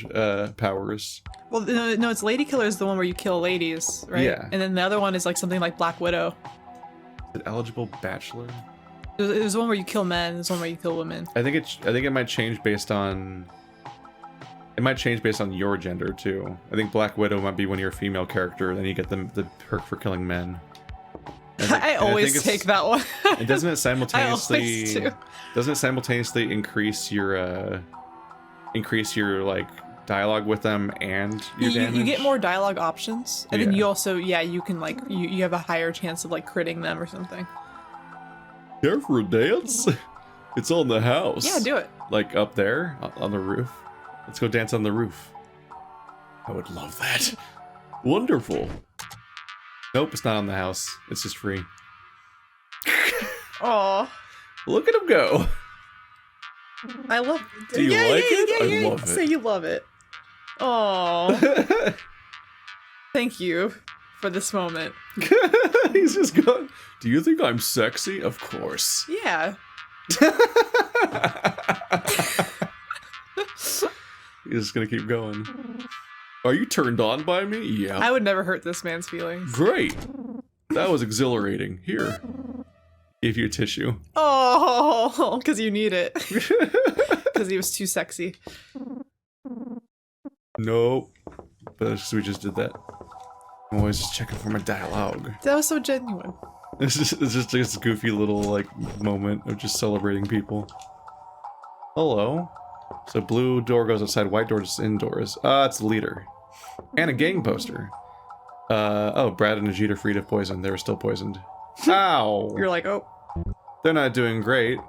powers. Well, no, it's Lady Killer is the one where you kill ladies, right? Yeah. And then the other one is like something like Black Widow. Is it eligible bachelor? There's one where you kill men. There's one where you kill women. I think it might change based on. It might change based on your gender too. I think Black Widow might be when you're a female character, then you get the perk for killing men. I always take that one. And doesn't it simultaneously? I always do. Doesn't it simultaneously increase your like dialogue with them and your damage? You get more dialogue options, and then you also you can like you have a higher chance of like critting them or something. Care for a dance? It's on the house. Yeah, do it. Like up there on the roof. Let's go dance on the roof. I would love that. Wonderful. Nope, it's not on the house. It's just free. Aw. Look at him go. I love it. Do you like it? I love it. Say you love it. Aw. Thank you for this moment. He's just going, do you think I'm sexy? Of course. Yeah. He's just gonna keep going. Are you turned on by me? Yeah. I would never hurt this man's feelings. Great. That was exhilarating. Here. Give you a tissue. Oh, because you need it. Because he was too sexy. Nope. But we just did that. I'm always just checking for my dialogue. That was so genuine. It's just this goofy little like moment of just celebrating people. Hello. So blue door goes outside, white door is indoors. It's the leader. And a gang poster. Oh, Brad and Ajit are freed of poison. They were still poisoned. Ow! You're like, oh. They're not doing great.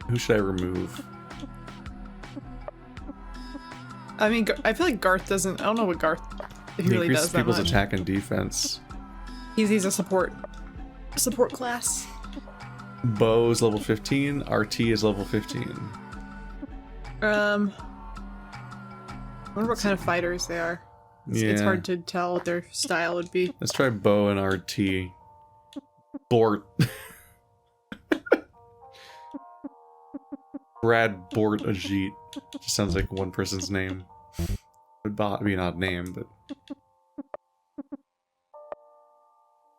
Who should I remove? I mean, I feel like Garth doesn't. I don't know what Garth. If he really does that people's much. attack and defense. He's a support class. Bo is level 15. RT is level 15. I wonder what kind of fighters they are. It's hard to tell what their style would be. Let's try Bo and RT. Bort. Brad Bort Ajit. Just sounds like one person's name. Would be an odd name, but...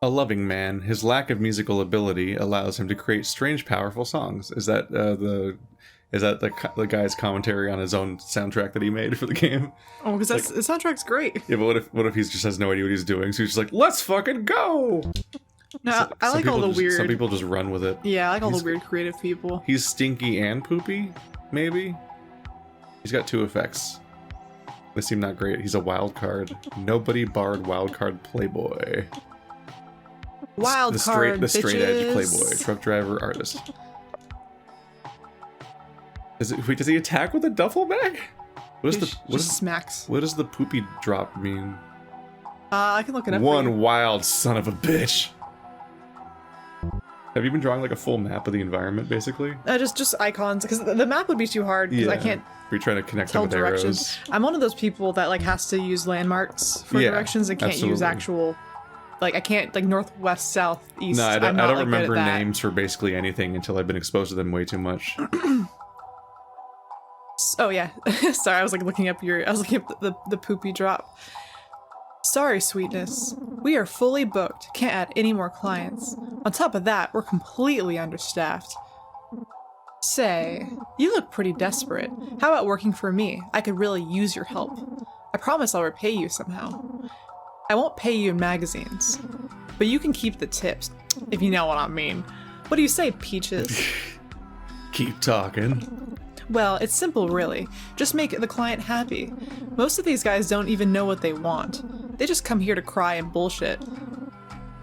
A loving man. His lack of musical ability allows him to create strange, powerful songs. Is that the guy's commentary on his own soundtrack that he made for the game? Oh, because the soundtrack's great. Yeah, but what if he just has no idea what he's doing? So he's just like, let's fucking go! No, I like all the weird... Some people just run with it. Yeah, I like all the weird creative people. He's stinky and poopy, maybe? He's got 2 effects. They seem not great. He's a wild card. Nobody barred wild card playboy. Wild card, the straight edge bitches. playboy, truck driver, artist. Wait, does he attack with a duffel bag? What smacks. What does the poopy drop mean? I can look it up. One wild son of a bitch. Have you been drawing like a full map of the environment, basically? Just icons, because the map would be too hard. Because I can't. You're trying to connect them tell with directions. arrows. I'm one of those people that like has to use landmarks for directions and can't use actual. Like I can't like north, west, south, east. No, I don't like, remember names for basically anything until I've been exposed to them way too much. Oh yeah, sorry. I was looking up the poopy drop. Sorry, sweetness. We are fully booked. Can't add any more clients. On top of that, we're completely understaffed. Say, you look pretty desperate. How about working for me? I could really use your help. I promise I'll repay you somehow. I won't pay you in magazines, but you can keep the tips, if you know what I mean. What do you say, Peaches? Keep talking. Well, it's simple, really. Just make the client happy. Most of these guys don't even know what they want. They just come here to cry and bullshit.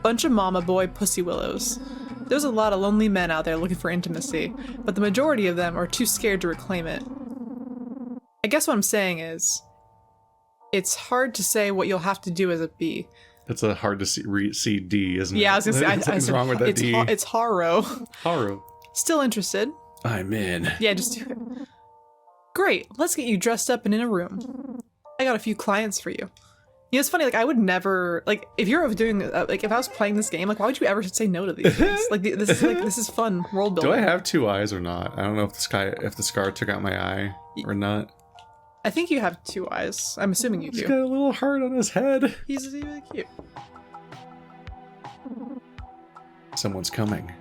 Bunch of mama boy pussy willows. There's a lot of lonely men out there looking for intimacy, but the majority of them are too scared to reclaim it. I guess what I'm saying is, it's hard to say what you'll have to do as a bee. That's a hard to see D, isn't it? Yeah, I was gonna say, What's wrong with that D? It's Haro. Haro. Still interested? I'm in. Yeah, just do it. Great, let's get you dressed up and in a room. I got a few clients for you. You know, it's funny, like, I would never, like, if you're doing, like, if I was playing this game, like, why would you ever say no to these things? Like, this is fun world building. Do I have 2 eyes or not? I don't know if the scar took out my eye or not. I think you have 2 eyes. I'm assuming you do. He's got a little heart on his head. He's really cute. Someone's coming.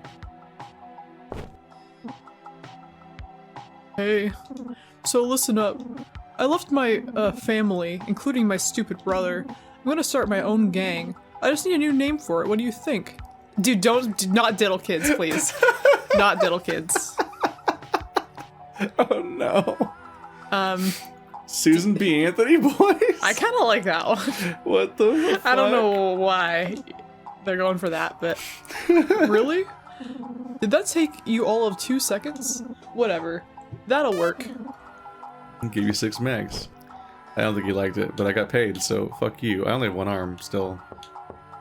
Hey, so listen up. I left my family, including my stupid brother. I'm gonna start my own gang. I just need a new name for it. What do you think? Dude, do not diddle kids, please. Not diddle kids. Oh no. Susan B. Anthony voice? I kind of like that one. What the fuck? I don't know why they're going for that, but really? Did that take you all of 2 seconds? Whatever. That'll work. Give you 6 megs. I don't think you liked it, but I got paid, so fuck you. I only have 1 arm still.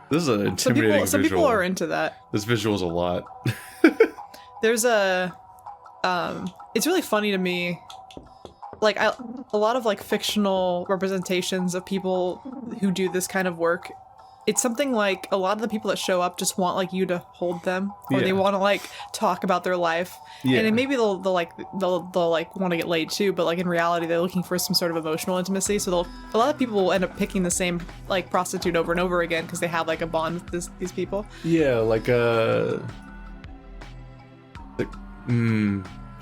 This is an intimidating visual. Some people are into that. This visual is a lot. There's a... it's really funny to me. Like, a lot of, like, fictional representations of people who do this kind of work, it's something like a lot of the people that show up just want, like, you to hold them, or they want to, like, talk about their life. Yeah. And then maybe they'll want to get laid too, but, like, in reality, they're looking for some sort of emotional intimacy, so a lot of people will end up picking the same, like, prostitute over and over again because they have, like, a bond with these people. Yeah, like,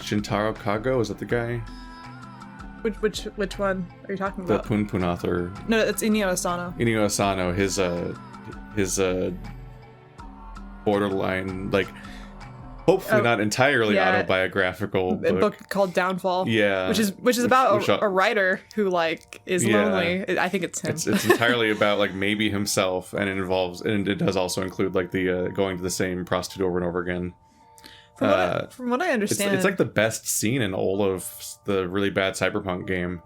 Shintaro Kago, is that the guy? Which one are you talking about? The Poon author. No, it's Inio Asano. Inio Asano, his borderline, like, hopefully not entirely autobiographical book called Downfall. Yeah. Which is about a writer who, like, is lonely. I think it's him. It's entirely about, like, maybe himself, and it does also include, like, the going to the same prostitute over and over again. From what I understand, it's like the best scene in all of the really bad Cyberpunk game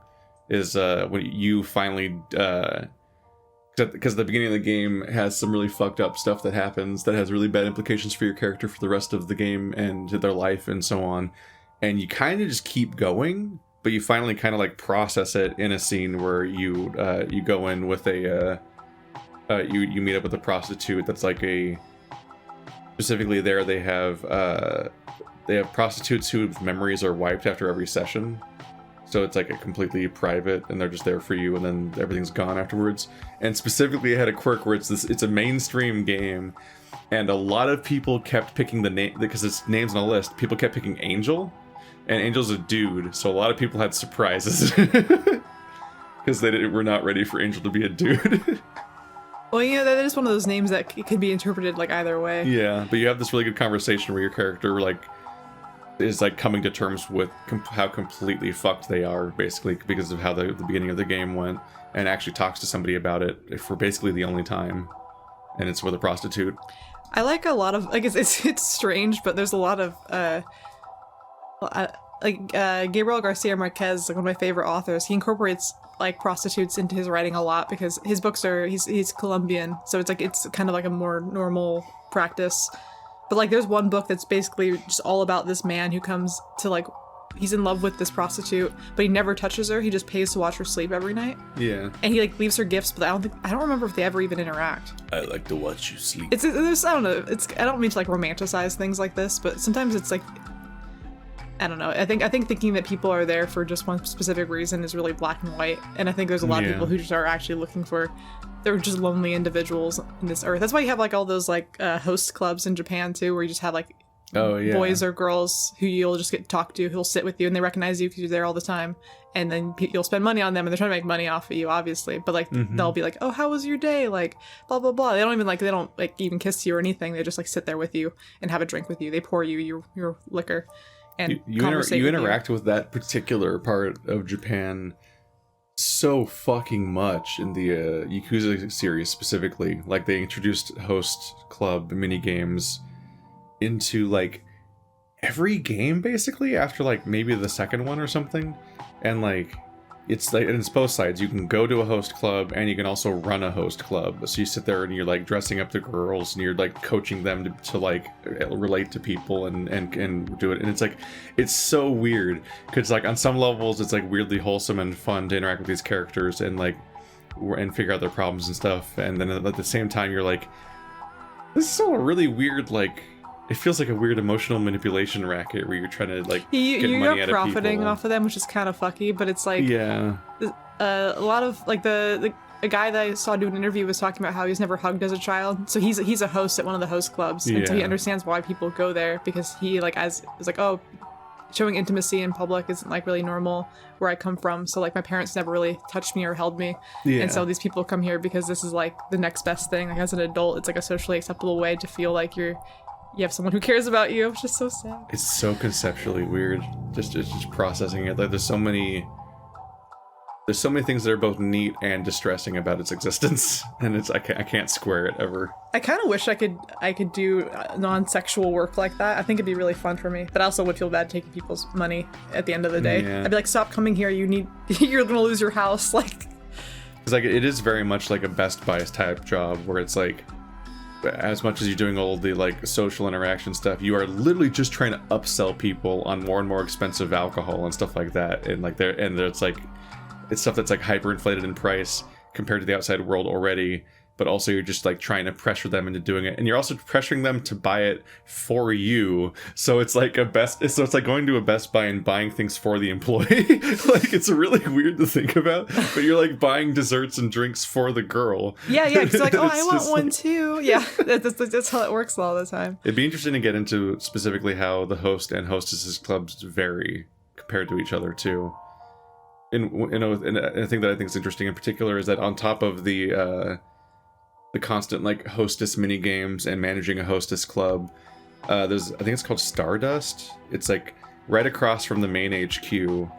is when you finally, because the beginning of the game has some really fucked up stuff that happens that has really bad implications for your character for the rest of the game and their life and so on, and you kind of just keep going, but you finally kind of like process it in a scene where you go in with a you meet up with a prostitute that's like a. Specifically there they have prostitutes whose memories are wiped after every session. So it's like a completely private and they're just there for you and then everything's gone afterwards. And specifically it had a quirk where it's a mainstream game and a lot of people kept picking the name because its name's on a list. People kept picking Angel and Angel's a dude. So a lot of people had surprises because they were not ready for Angel to be a dude. Well, yeah, that is one of those names that could be interpreted like either way. Yeah, but you have this really good conversation where your character like is like coming to terms with how completely fucked they are, basically, because of how the beginning of the game went, and actually talks to somebody about it for basically the only time, and it's with a prostitute. I like a lot of like it's strange, but there's a lot of Gabriel Garcia Marquez, like one of my favorite authors. He incorporates like prostitutes into his writing a lot because his books are he's Colombian, so it's kind of like a more normal practice. But like there's one book that's basically just all about this man who comes to like he's in love with this prostitute, but he never touches her. He just pays to watch her sleep every night. Yeah. And he like leaves her gifts, but I don't remember if they ever even interact. I like to watch you sleep. I don't know. I don't mean to like romanticize things like this, but sometimes it's like I don't know. I think thinking that people are there for just one specific reason is really black and white. And I think there's a lot of people who just are actually looking for, they're just lonely individuals in this earth. That's why you have like all those like host clubs in Japan too, where you just have like boys or girls who you'll just get talked to, who'll sit with you and they recognize you because you're there all the time. And then you'll spend money on them and they're trying to make money off of you, obviously. But like they'll be like, oh, how was your day? Like blah, blah, blah. They don't even kiss you or anything. They just like sit there with you and have a drink with you. They pour you your liquor. And you interact with that particular part of Japan so fucking much in the Yakuza series specifically. Like they introduced host club mini games into like every game basically after like maybe the second one or something, and like it's like, and it's both sides. You can go to a host club and you can also run a host club. So you sit there and you're like dressing up the girls and you're like coaching them to like relate to people and do it. And it's like, it's so weird because like on some levels it's like weirdly wholesome and fun to interact with these characters and like and figure out their problems and stuff. And then at the same time you're like, this is so really weird, like it feels like a weird emotional manipulation racket where you're trying to like get money out of people. You're profiting off of them, which is kind of fucky, but it's like a lot of like a guy that I saw do an interview was talking about how he was never hugged as a child. So he's a host at one of the host clubs, and so he understands why people go there because he like is like, oh, showing intimacy in public isn't like really normal where I come from. So like my parents never really touched me or held me. Yeah. And so these people come here because this is like the next best thing. Like as an adult, it's like a socially acceptable way to feel like you have someone who cares about you, which is so sad. It's so conceptually weird. Just processing it. Like there's so many things that are both neat and distressing about its existence, and I can't square it ever. I kind of wish I could do non-sexual work like that. I think it'd be really fun for me, but I also would feel bad taking people's money at the end of the day. Yeah. I'd be like, stop coming here. You're gonna lose your house. Like, it's like it is very much like a Best Buy type job where it's like, as much as you're doing all the like social interaction stuff, you are literally just trying to upsell people on more and more expensive alcohol and stuff like that, and like it's like. It's stuff that's like hyperinflated in price compared to the outside world already, but also you're just like trying to pressure them into doing it, and you're also pressuring them to buy it for you. So it's like it's like going to a Best Buy and buying things for the employee. Like it's really weird to think about, but you're like buying desserts and drinks for the girl. Yeah, because like, oh, I want one too. Yeah, that's how it works all the time. It'd be interesting to get into specifically how the host and hostesses clubs vary compared to each other too. And a thing that I think is interesting in particular is that on top of the constant like hostess mini games and managing a hostess club, I think it's called Stardust. It's like right across from the main HQ,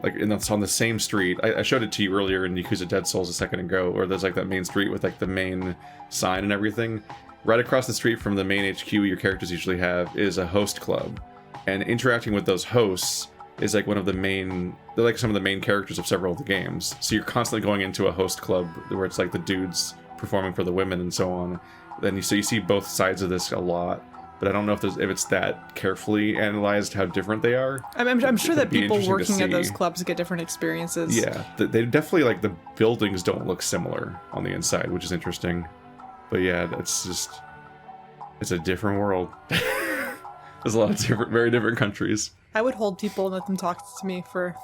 like it's on the same street. I showed it to you earlier in Yakuza Dead Souls a second ago, where there's like that main street with like the main sign and everything. Right across the street from the main HQ your characters usually have is a host club, and interacting with those hosts is like they're like some of the main characters of several of the games. So you're constantly going into a host club where it's like the dudes performing for the women and so on. Then you see both sides of this a lot, but I don't know if it's that carefully analyzed how different they are. I'm sure that people working at those clubs get different experiences. Yeah, they definitely, like, the buildings don't look similar on the inside, which is interesting. But yeah, it's a different world. There's a lot of very different countries. I would hold people and let them talk to me for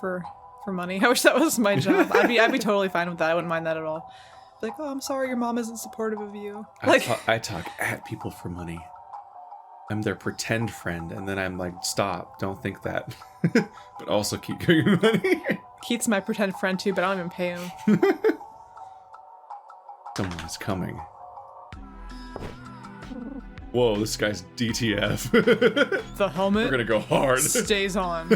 money. I wish that was my job. I'd be totally fine with that. I wouldn't mind that at all. Like, oh, I'm sorry your mom isn't supportive of you. Like, I talk at people for money. I'm their pretend friend, and then I'm like, stop, don't think that. But also keep giving me money. Keith's my pretend friend too, but I don't even pay him. Someone's coming. Whoa, this guy's DTF. The helmet? We're gonna go hard. Stays on.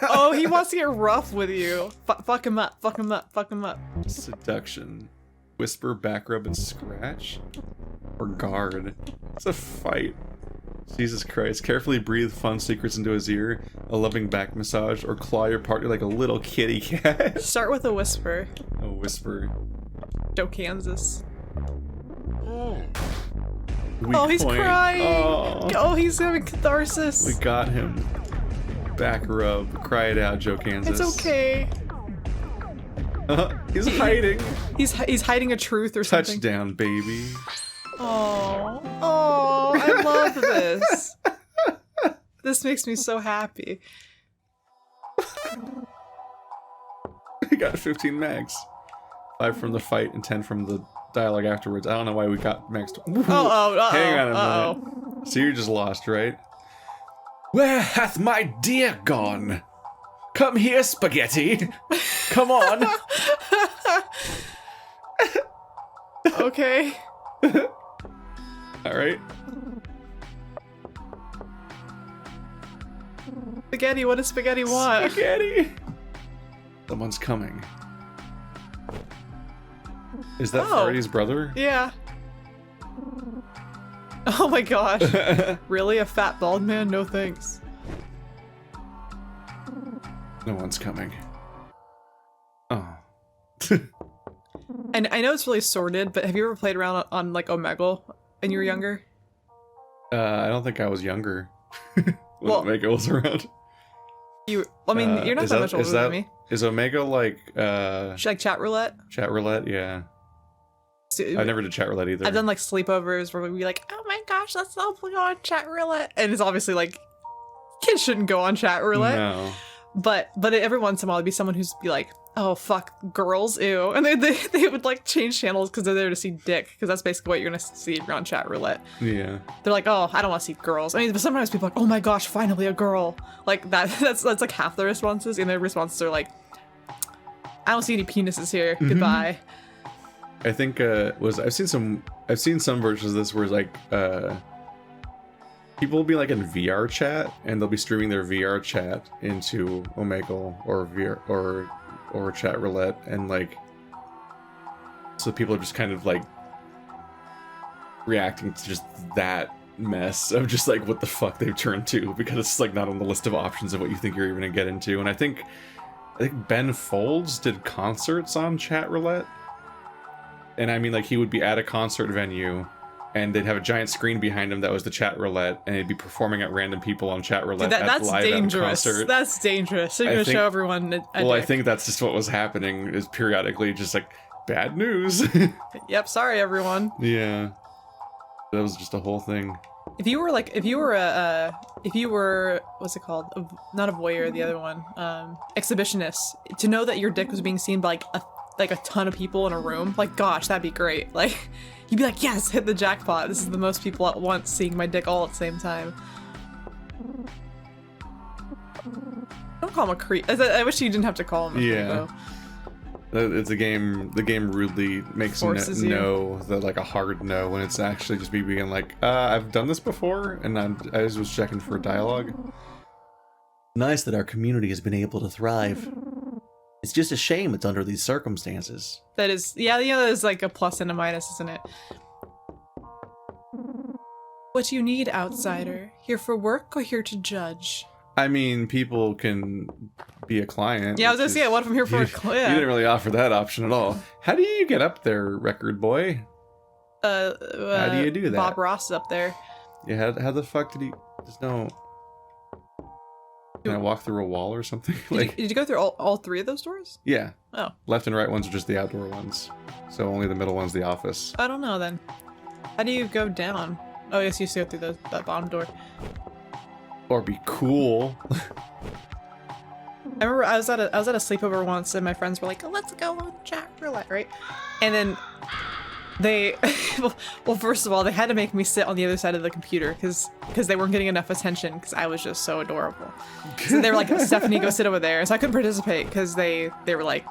Oh, he wants to get rough with you. Fuck him up, fuck him up, fuck him up. Seduction. Whisper, back rub, and scratch? Or guard? It's a fight. Jesus Christ. Carefully breathe fun secrets into his ear. A loving back massage. Or claw your partner like a little kitty cat. Start with a whisper. A whisper. Joe Kansas. Weak oh, he's point. crying. Oh, he's having catharsis. We got him. Back rub. Cry it out, Joe Kansas. It's okay. He's hiding. He's hiding a truth or something. Touchdown, baby. Oh, I love this. This makes me so happy. We got 15 mags. 5 from the fight and 10 from the dialogue afterwards. I don't know why we got max. Hang on a minute. So you're just lost, right? Where hath my dear gone? Come here, spaghetti. Come on. Okay. All right. Spaghetti, what does spaghetti want? Spaghetti. Someone's coming. Is that Farty's brother? Yeah. Oh my gosh. Really? A fat bald man? No thanks. No one's coming. Oh. And I know it's really sordid, but have you ever played around on like Omegle when you were younger? I don't think I was younger when Omega was around. You're not that much older than me. Is Omega like like chat roulette? Chat roulette, yeah. So, I never did chat roulette either. I've done like sleepovers where we'd be like, oh my gosh, let's all go on chat roulette. And it's obviously like, kids shouldn't go on chat roulette. No. But every once in a while, it'd be someone who's be like, oh fuck, girls, ew. And they would like change channels because they're there to see dick, because that's basically what you're gonna see if you're on chat roulette. Yeah. They're like, oh, I don't want to see girls. I mean, but sometimes people are like, oh my gosh, finally a girl. Like that's like half the responses, and their responses are like, I don't see any penises here. Goodbye. I think I've seen some versions of this where it's like people will be like in VR chat and they'll be streaming their VR chat into Omegle or VR or chat roulette, and like so people are just kind of like reacting to just that mess of just like what the fuck they've turned to, because it's like not on the list of options of what you think you're even gonna get into. And I think Ben Folds did concerts on chat roulette. And I mean, like, he would be at a concert venue, and they'd have a giant screen behind him that was the chat roulette, and he'd be performing at random people on chat roulette. Dude, that's live dangerous. At a concert. That's dangerous. So you're gonna show everyone a well, dick. I think that's just what was happening, is periodically just like, bad news. Yep, sorry everyone. Yeah. That was just a whole thing. If you were what's it called? Not a voyeur, the other one. Exhibitionist. To know that your dick was being seen by like a ton of people in a room, like, gosh, that'd be great. Like, you'd be like, yes, hit the jackpot. This is the most people at once seeing my dick all at the same time. Don't call him a creep. I wish you didn't have to call him a creep, though. It's a game. The game rudely makes no like a hard no when it's actually just me being like, I've done this before, and I just was checking for dialogue. Nice that our community has been able to thrive. It's just a shame it's under these circumstances. That is, yeah, that is like a plus and a minus, isn't it? What you need, outsider? Here for work or here to judge? I mean, people can be a client. Yeah, I was gonna say, what if I'm here for a client? You didn't really offer that option at all. How do you get up there, record boy? How do you do that? Bob Ross is up there. Yeah, how the fuck did he... There's no... Can I walk through a wall or something? Did you go through all three of those doors? Yeah. Oh. Left and right ones are just the outdoor ones. So only the middle one's the office. I don't know then. How do you go down? Oh, yes, you used to go through that bottom door. Or be cool. I remember I was at a sleepover once, and my friends were like, oh, let's go on chat roulette, right? And then they, well, first of all, they had to make me sit on the other side of the computer because they weren't getting enough attention because I was just so adorable. So they were like, Stephanie, go sit over there. So I couldn't participate because they were like,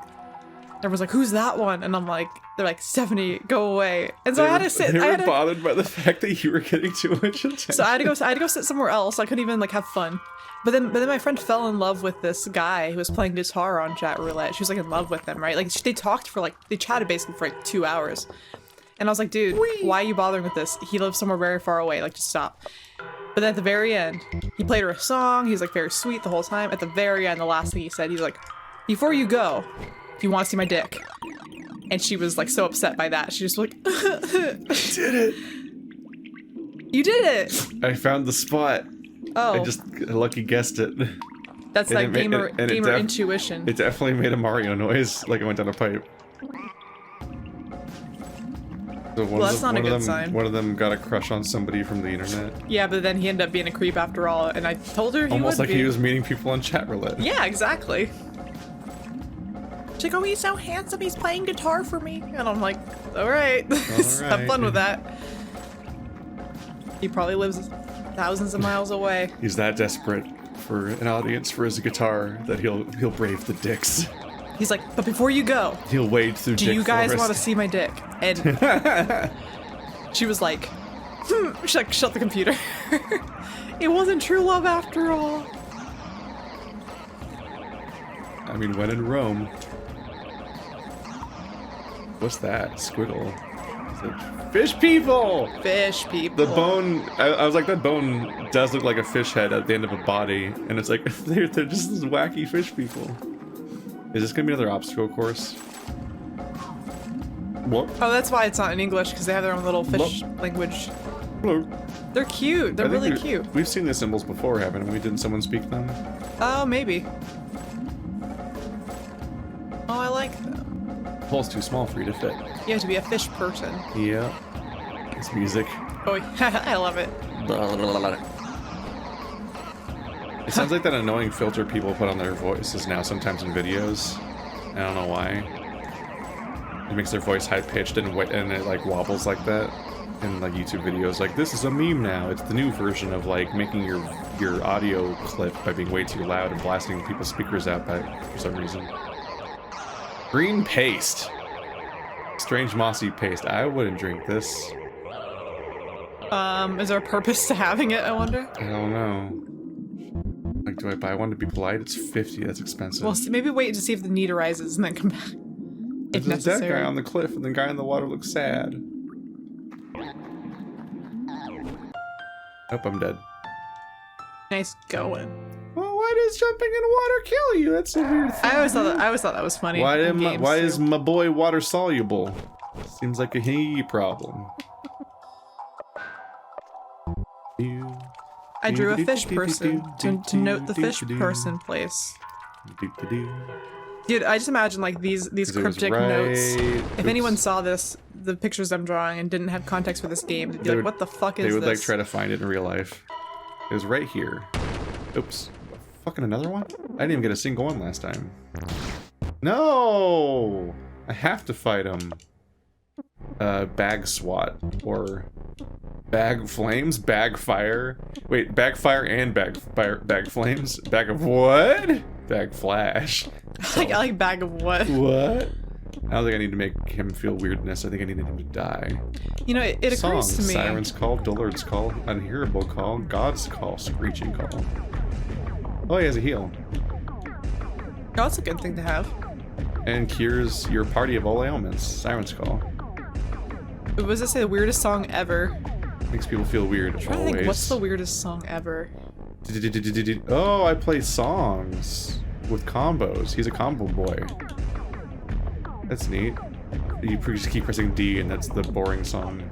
everyone's like, who's that one? And I'm like, they're like, Stephanie, go away. And so I had to sit. They were bothered by the fact that you were getting too much attention. So I had to go sit somewhere else. I couldn't even like have fun. But then my friend fell in love with this guy who was playing guitar on chat roulette. She was like in love with him, right? Like they chatted basically for like 2 hours. And I was like, dude, why are you bothering with this? He lives somewhere very far away. Like, just stop. But then at the very end, he played her a song. He was like very sweet the whole time. At the very end, the last thing he said, he's like, before you go, do you want to see my dick? And she was like so upset by that. She just was like, I did it. You did it. I found the spot. Oh. I just lucky guessed it. That's like gamer intuition. It definitely made a Mario noise, like it went down a pipe. So that's not a good sign. One of them got a crush on somebody from the internet. Yeah, but then he ended up being a creep after all, and I told her he almost would like he was meeting people on chat roulette. Yeah, exactly. She's like, oh, he's so handsome, he's playing guitar for me. And I'm like, all right. Have fun with that. He probably lives thousands of miles away. He's that desperate for an audience for his guitar that he'll brave the dicks. He's like, but before you go, he'll wade through. Do you guys want to see my dick? And she was like, she like shut the computer. It wasn't true love after all. I mean, when in Rome. What's that? Squiggle. Fish people! Fish people. The bone, I was like, that bone does look like a fish head at the end of a body, and it's like, they're just these wacky fish people. Is this gonna be another obstacle course? What? Oh, that's why it's not in English, because they have their own little fish language. Hello. They're cute. They're really cute. We've seen the symbols before, haven't we? Didn't someone speak them? Oh, maybe. Oh, I like them. The hole's too small for you to fit. You have to be a fish person. Yeah. It's music. Oh, I love it. It sounds like that annoying filter people put on their voices now sometimes in videos. I don't know why. It makes their voice high-pitched and it like wobbles like that in like YouTube videos. Like, this is a meme now. It's the new version of like making your audio clip by being way too loud and blasting people's speakers out for some reason. Green paste. Strange mossy paste. I wouldn't drink this. Is there a purpose to having it, I wonder? I don't know. Like, do I buy one to be polite? It's 50. That's expensive. Well, maybe wait to see if the need arises and then come back. If There's a dead necessary. guy on the cliff and the guy in the water looks sad. Oh, I'm dead. Nice going. Well, why does jumping in water kill you? That's a weird thing. I always thought that was funny. Why is my boy water soluble? Seems like a he problem. I drew a fish person to note the fish person place. Dude, I just imagine like these cryptic notes. If anyone saw this, the pictures I'm drawing, and didn't have context for this game, they'd be like, what the fuck is this? They would like try to find it in real life. It was right here. Oops. Fucking another one? I didn't even get a single one last time. No! I have to fight him. Bag SWAT. Or bag flames? Bag fire? Wait, bag fire and bag flames? Bag of what? Bag flash. I like bag of what? What? I don't think I need to make him feel weirdness. I think I need him to die. You know, it occurs to me. Siren's call, Dillard's call, unhearable call, God's call, screeching call. Oh, he has a heal. Oh, that's a good thing to have. And cures your party of all ailments. Siren's call. What does it say? The weirdest song ever. Makes people feel weird I always. think, what's the weirdest song ever? Oh, I play songs with combos. He's a combo boy. That's neat. You just keep pressing D and that's the boring song.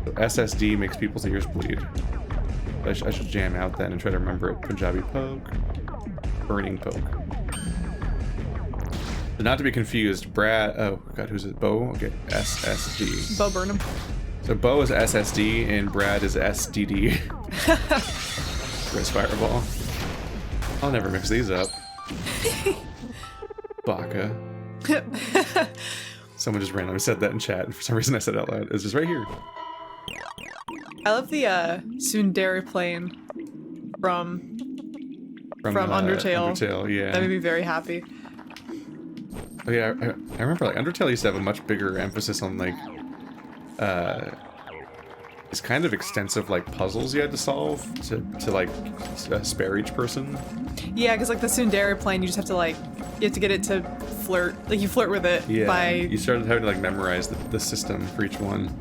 SSD makes people's ears bleed. I should jam out then and try to remember it. Punjabi poke. Burning poke. But not to be confused, Brad... Oh, God, who's it? Bo? Okay, SSD. Bo Burnham. So Bo is SSD and Brad is SDD. Chris Fireball. I'll never mix these up. Baka. Someone just randomly said that in chat, and for some reason I said it out loud. It's just right here. I love the tsundere plane from Undertale. Undertale, yeah. That made me very happy. Oh yeah, I remember like Undertale used to have a much bigger emphasis on like these kind of extensive like puzzles you had to solve to like spare each person. Yeah, because like the tsundere plane, you just have to like you have to get it to flirt. Like you flirt with it by. You started having to like memorize the system for each one.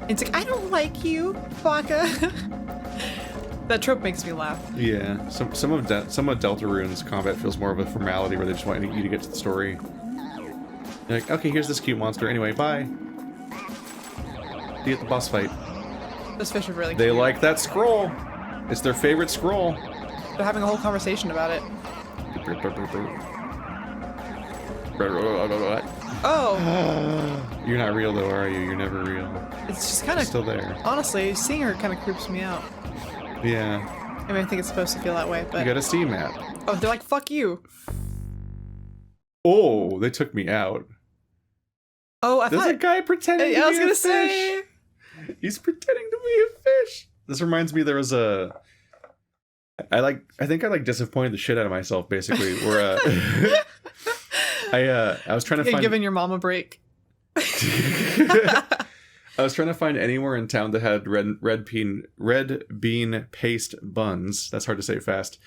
It's like I don't like you, Baka. That trope makes me laugh. Yeah, some of Deltarune's combat feels more of a formality where they just want you to get to the story. You're like, okay, here's this cute monster. Anyway, bye. See you at the boss fight. Those fish are really cute. They like that scroll. It's their favorite scroll. They're having a whole conversation about it. Oh! You're not real though, are you? You're never real. It's just kind of still there. Honestly, seeing her kind of creeps me out. Yeah. I mean, I think it's supposed to feel that way, but... You got a Steam map. Oh, they're like, fuck you. Oh, they took me out. Oh, I thought... There's a guy pretending to be a fish. I was gonna say... He's pretending to be a fish. This reminds me, there was a... I think I disappointed the shit out of myself, basically, where, I was trying to find... giving your mom a break. I was trying to find anywhere in town that had red bean paste buns. That's hard to say fast.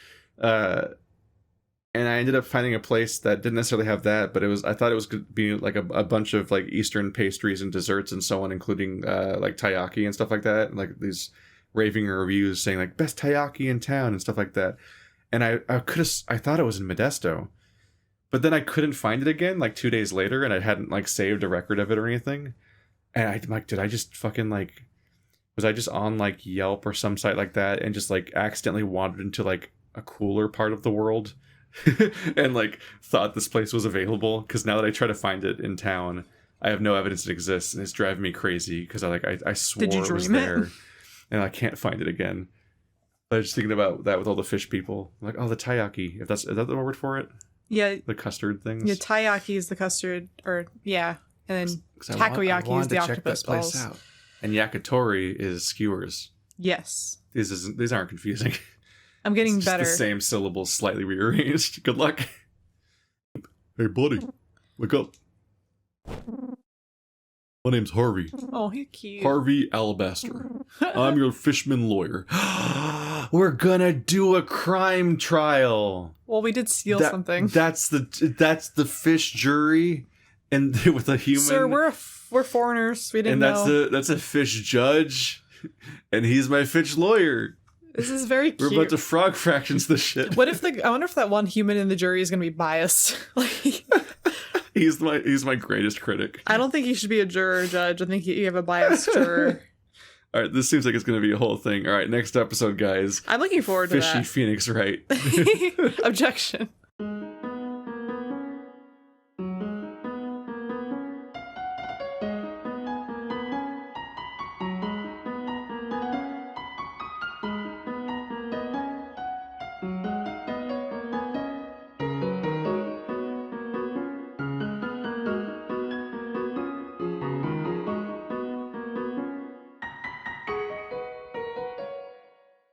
And I ended up finding a place that didn't necessarily have that, but I thought it was going to be like a bunch of like Eastern pastries and desserts and so on, including like taiyaki and stuff like that. And, like these raving reviews saying like best taiyaki in town and stuff like that. And I thought it was in Modesto, but then I couldn't find it again like 2 days later, and I hadn't like saved a record of it or anything. And I'm like, did I just fucking like, was I just on like Yelp or some site like that and just like accidentally wandered into like a cooler part of the world and like thought this place was available? Because now that I try to find it in town, I have no evidence it exists, and it's driving me crazy because I swore it was there, and I can't find it again. I was just thinking about that with all the fish people. I'm like, oh, the taiyaki. Is that the word for it? Yeah. The custard things. Yeah, taiyaki is the custard, and then takoyaki is the octopus balls. Out. And yakitori is skewers. Yes. These aren't confusing. I'm getting it's better. The same syllables slightly rearranged. Good luck. Hey, buddy, wake up. My name's Harvey. Oh, he's cute. Harvey Alabaster. I'm your fishman lawyer. We're gonna do a crime trial. Well, we did steal something. That's the fish jury, and with a human. Sir, we're foreigners. We didn't know. And that's a fish judge, and he's my fish lawyer. This is very cute. We're about to frog fractions this shit. I wonder if that one human in the jury is gonna be biased. He's my greatest critic. I don't think he should be a juror or judge. I think you have a biased juror. All right, this seems like it's going to be a whole thing. All right, next episode, guys. I'm looking forward to that. Fishy Phoenix Wright. Objection.